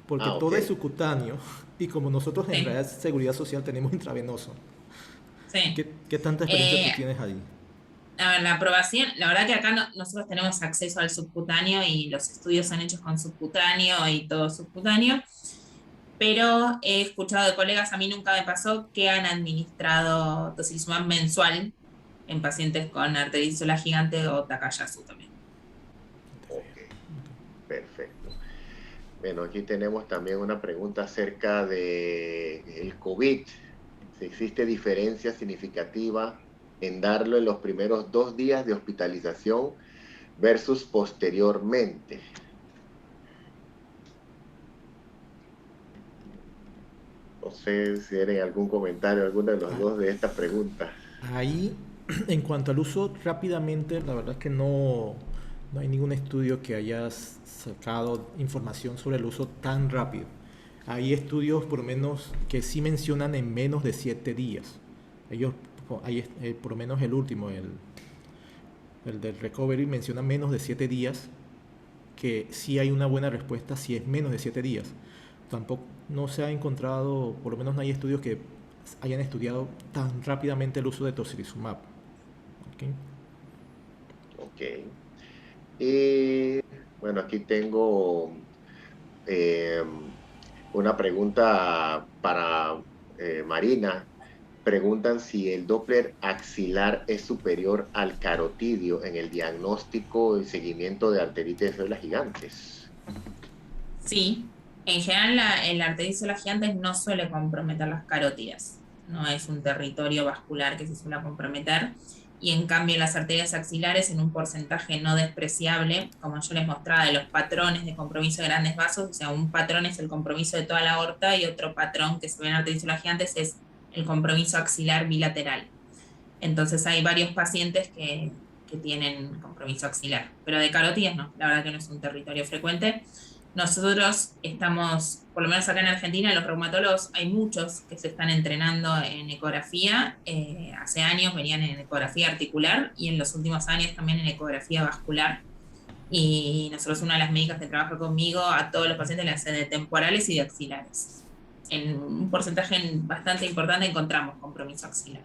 porque Ah, ok. todo es subcutáneo y como nosotros en Sí, realidad Seguridad Social tenemos intravenoso, sí. ¿qué tanta experiencia tú Eh, tienes ahí? a ver, la aprobación, la verdad que acá nosotros tenemos acceso al subcutáneo y los estudios son hechos con subcutáneo y todo subcutáneo, pero he escuchado de colegas, a mí nunca me pasó, que han administrado tocilizumab mensual en pacientes con arteritis gigante o Takayasu también. Ok, perfecto. Bueno, aquí tenemos también una pregunta acerca de el COVID. Si existe diferencia significativa en darlo en los primeros 2 días de hospitalización versus posteriormente. No sé si tienen algún comentario, alguno de los Ah, dos de estas preguntas. ahí, en cuanto al uso rápidamente, la verdad es que no hay ningún estudio que haya sacado información sobre el uso tan rápido. Hay estudios por lo menos que sí mencionan en menos de 7 días. Ellos, por lo menos el último, el del recovery, menciona menos de 7 días, que sí hay una buena respuesta si es menos de 7 días. Tampoco no se ha encontrado, por lo menos no hay estudios que hayan estudiado tan rápidamente el uso de tocilizumab. ¿Okay? Ok. Y bueno, aquí tengo eh, una pregunta para Marina. preguntan si el Doppler axilar es superior al carotidio en el diagnóstico y seguimiento de arteritis de células gigantes. Sí, en general el arteritis de células gigantes no suele comprometer las carótidas, no es un territorio vascular que se suele comprometer, y en cambio las arterias axilares en un porcentaje no despreciable, como yo les mostraba de los patrones de compromiso de grandes vasos, o sea, un patrón es el compromiso de toda la aorta y otro patrón que se ve en arteritis de células gigantes es el compromiso axilar bilateral. Entonces hay varios pacientes que tienen compromiso axilar, pero de carótidas no, la verdad que no es un territorio frecuente. Nosotros estamos, por lo menos acá en Argentina, los reumatólogos, hay muchos que se están entrenando en ecografía. Hace años venían en ecografía articular y en los últimos años también en ecografía vascular. Y nosotros, una de las médicas que trabaja conmigo, a todos los pacientes le hace de temporales y de axilares. En un porcentaje bastante importante encontramos compromiso axilar.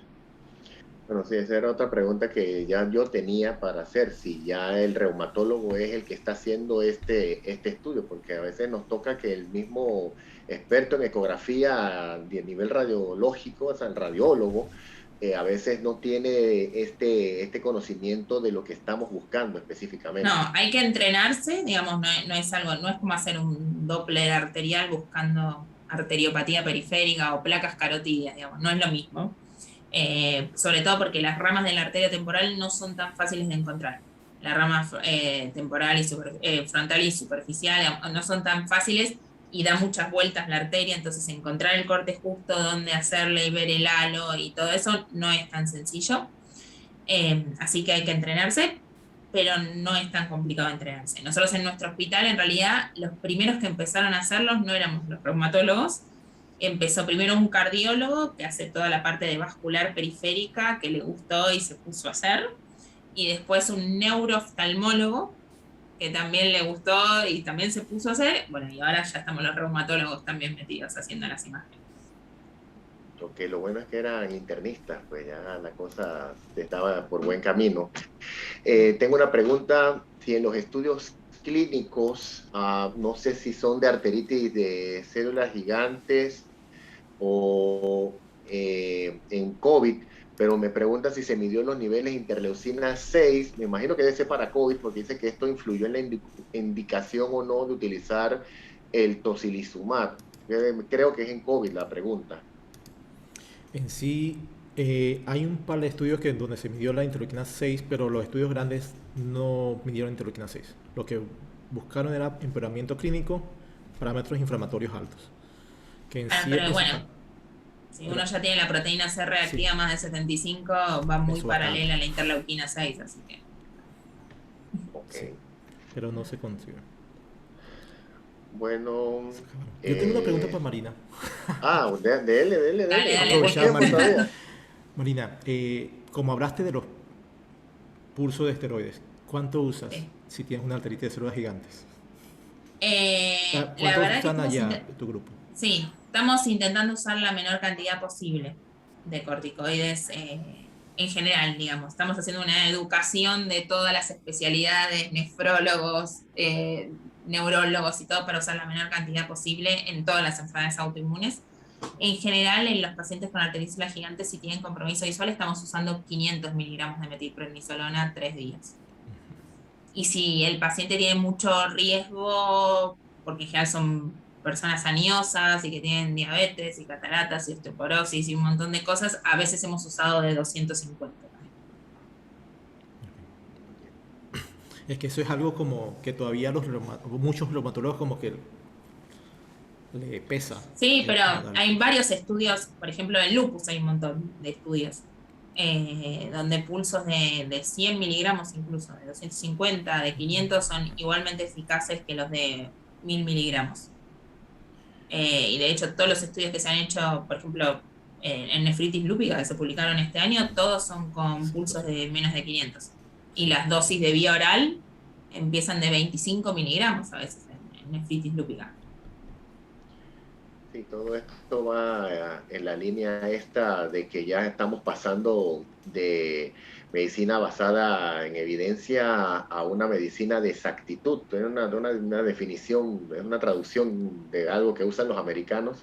Bueno, sí, esa era otra pregunta que ya yo tenía para hacer, si ya el reumatólogo es el que está haciendo este estudio, porque a veces nos toca que el mismo experto en ecografía de nivel radiológico, o sea, el radiólogo, a veces no tiene este conocimiento de lo que estamos buscando específicamente. No, hay que entrenarse, digamos, no es algo, no es como hacer un Doppler arterial buscando arteriopatía periférica o placas carotidas, digamos, no es lo mismo. Sobre todo porque las ramas de la arteria temporal no son tan fáciles de encontrar. La rama temporal y frontal y superficial no son tan fáciles y da muchas vueltas la arteria, entonces encontrar el corte justo donde hacerle y ver el halo y todo eso no es tan sencillo. Así que hay que entrenarse, pero no es tan complicado entrenarse. Nosotros en nuestro hospital, en realidad, los primeros que empezaron a hacerlos no éramos los reumatólogos. Empezó primero un cardiólogo que hace toda la parte de vascular periférica, que le gustó y se puso a hacer, y después un neurooftalmólogo que también le gustó y también se puso a hacer. Bueno, y ahora ya estamos los reumatólogos también metidos haciendo las imágenes. Porque lo bueno es que eran internistas, pues ya la cosa estaba por buen camino. Tengo una pregunta, si en los estudios clínicos, no sé si son de arteritis de células gigantes o en COVID, pero me pregunta si se midió los niveles de interleucina 6, me imagino que debe ser para COVID, porque dice que esto influyó en la indicación o no de utilizar el tocilizumab. Creo que es en COVID la pregunta. En sí, hay un par de estudios que, donde se midió la interleuquina 6, pero los estudios grandes no midieron interleuquina 6. Lo que buscaron era empeoramiento clínico, parámetros inflamatorios altos. Que en sí Pero bueno, si uno ya tiene la proteína C reactiva, sí, más de 75, va muy paralela a la interleuquina 6, así que... Sí, pero no se consiguió. Bueno, yo tengo una pregunta para Marina. Dale. Aprovechar, Marina. Marina, como hablaste de los pulsos de esteroides, ¿cuánto usas si tienes una arteritis de células gigantes? ¿Cuánto usan allá tu grupo? Sí, estamos intentando usar la menor cantidad posible de corticoides en general, digamos. Estamos haciendo una educación de todas las especialidades, nefrólogos, neurólogos y todo, para usar la menor cantidad posible en todas las enfermedades autoinmunes. En general, en los pacientes con arteritis de células gigantes, si tienen compromiso visual, estamos usando 500 miligramos de metilprednisolona 3 días. Y si el paciente tiene mucho riesgo, porque en general son personas aniosas y que tienen diabetes y cataratas y osteoporosis y un montón de cosas, a veces hemos usado de 250 también. Es que eso es algo como que todavía muchos reumatólogos como que le pesa. Sí, pero hay varios estudios, por ejemplo en lupus hay un montón de estudios, donde pulsos de 100 miligramos incluso, de 250, de 500 son igualmente eficaces que los de 1000 miligramos. Y de hecho todos los estudios que se han hecho, por ejemplo, en nefritis lúpica que se publicaron este año, todos son con pulsos de menos de 500. Y las dosis de vía oral empiezan de 25 miligramos a veces en nefritis lúpica. Sí, todo esto va en la línea esta de que ya estamos pasando de medicina basada en evidencia a una medicina de exactitud. Es una definición, es una traducción de algo que usan los americanos,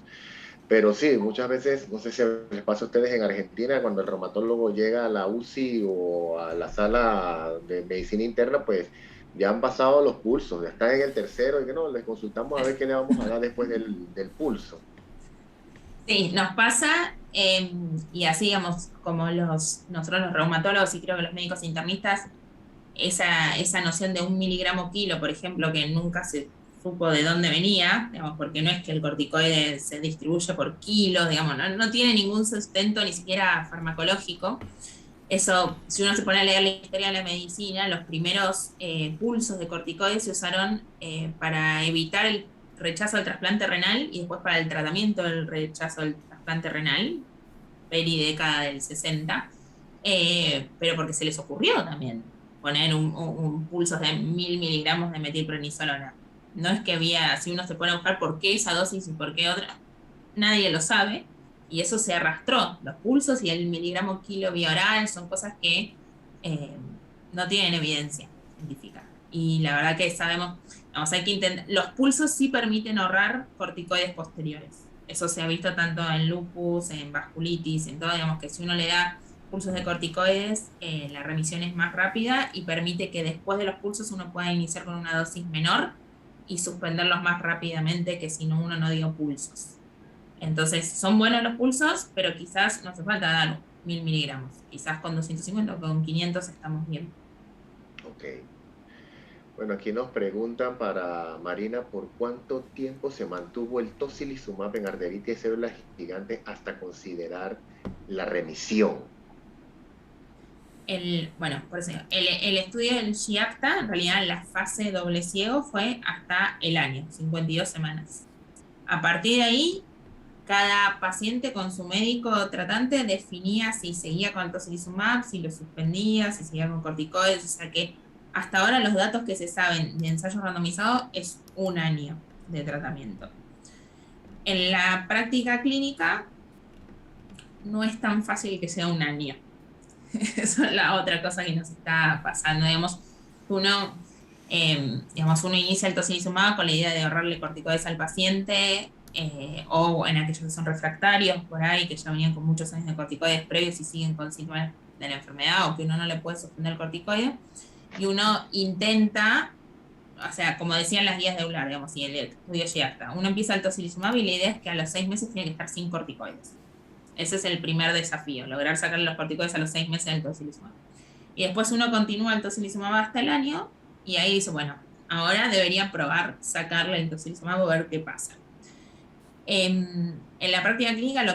Pero sí, muchas veces, no sé si les pasa a ustedes en Argentina, cuando el reumatólogo llega a la UCI o a la sala de medicina interna, pues ya han pasado los pulsos, ya están en el tercero y que no, les consultamos a ver qué le vamos a dar después del pulso. Sí, nos pasa, y así, digamos, como nosotros los reumatólogos y creo que los médicos internistas, esa noción de 1 miligramo kilo, por ejemplo, que nunca se supo de dónde venía, digamos, porque no es que el corticoide se distribuye por kilos, digamos, no tiene ningún sustento ni siquiera farmacológico. Eso, si uno se pone a leer la historia de la medicina, los primeros pulsos de corticoides se usaron para evitar el rechazo al trasplante renal y después para el tratamiento del rechazo al trasplante renal, peri década del 60, pero porque se les ocurrió también poner un pulso de 1.000 miligramos de metilprednisolona. No es que había, si uno se pone a buscar por qué esa dosis y por qué otra, nadie lo sabe, y eso se arrastró. Los pulsos y el miligramo kilo vía oral son cosas que eh, no tienen evidencia científica. Y la verdad que sabemos, vamos, hay que intentar, los pulsos sí permiten ahorrar corticoides posteriores. Eso se ha visto tanto en lupus, en vasculitis, en todo, digamos que si uno le da pulsos de corticoides, la remisión es más rápida y permite que después de los pulsos uno pueda iniciar con una dosis menor y suspenderlos más rápidamente que si no uno no dio pulsos. Entonces, son buenos los pulsos, pero quizás no hace falta dar 1.000 miligramos. Quizás con 250 o con 500 estamos bien. Ok. Bueno, aquí nos preguntan para Marina por cuánto tiempo se mantuvo el tocilizumab en arteritis de células gigantes hasta considerar la remisión. Bueno, por eso, el estudio del GIACTA, en realidad la fase doble ciego fue hasta el año, 52 semanas. A partir de ahí, cada paciente con su médico tratante definía si seguía con el tocilizumab, si lo suspendía, si seguía con corticoides, o sea que hasta ahora los datos que se saben de ensayos randomizados es 1 año de tratamiento. En la práctica clínica no es tan fácil que sea 1 año. Eso es la otra cosa que nos está pasando. Uno inicia el tocilizumab con la idea de ahorrarle corticoides al paciente, o en aquellos que son refractarios por ahí, que ya venían con muchos años de corticoides previos y siguen con síntomas de la enfermedad, o que uno no le puede suspender el corticoide, y uno intenta, o sea, como decían las guías de EULAR, digamos, y el estudio GIACTA, uno empieza el tocilizumab y la idea es que a los 6 meses tiene que estar sin corticoides. Ese es el primer desafío, lograr sacarle los corticoides a los 6 meses del tocilizumab. Y después uno continúa el tocilizumab hasta el año, y ahí dice, bueno, ahora debería probar sacarle el tocilizumab a ver qué pasa. En la práctica clínica yo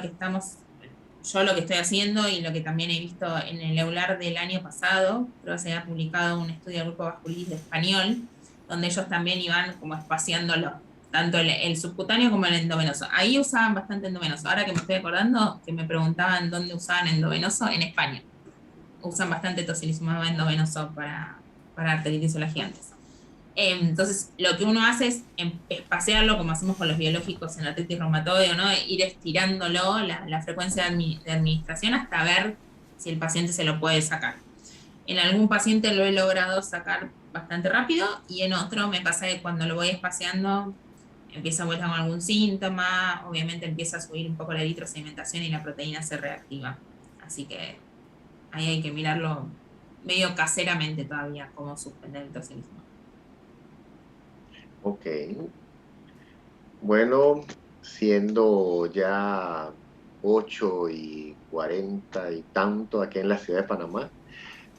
lo que estoy haciendo y lo que también he visto en el EULAR del año pasado, creo que se ha publicado un estudio del grupo vasculitis de español, donde ellos también iban como espaciándolo, tanto el subcutáneo como el endovenoso. Ahí usaban bastante endovenoso. Ahora que me estoy acordando, que me preguntaban dónde usaban endovenoso, en España. Usan bastante tocilizumab endovenoso para arteritis o las gigantes. Entonces, lo que uno hace es espaciarlo, como hacemos con los biológicos en artritis reumatoide, ¿no? Ir estirándolo, la frecuencia de administración, hasta ver si el paciente se lo puede sacar. En algún paciente lo he logrado sacar bastante rápido, y en otro me pasa que cuando lo voy espaciando empieza a volver con algún síntoma, obviamente empieza a subir un poco la eritrosedimentación y la proteína se reactiva. Así que ahí hay que mirarlo medio caseramente todavía, cómo suspender el tocilizumab. Ok. Bueno, siendo ya 8:40 y tanto aquí en la ciudad de Panamá,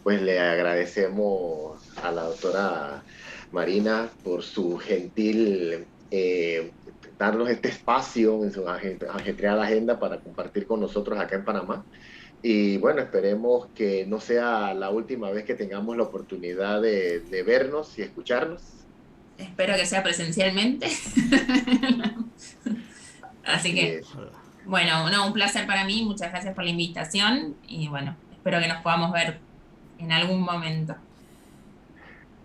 pues le agradecemos a la doctora Marina por su gentil darnos este espacio en su ajetreada agenda para compartir con nosotros acá en Panamá. Y bueno, esperemos que no sea la última vez que tengamos la oportunidad de vernos y escucharnos. Espero que sea presencialmente. Así Así que, es. Ojalá. bueno, no, un placer para mí, muchas gracias por la invitación y bueno, espero que nos podamos ver en algún momento.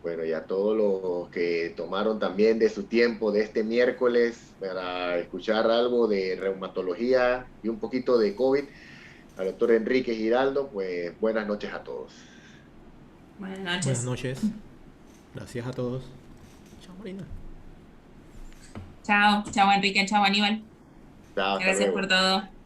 Bueno, y a todos los que tomaron también de su tiempo de este miércoles para escuchar algo de reumatología y un poquito de COVID, al doctor Enrique Giraldo, pues buenas noches a todos. Buenas Buenas noches. noches. Gracias a todos. Chao, Marina. Chao, chao Enrique, chao Aníbal. Chao, hasta Gracias por luego. todo.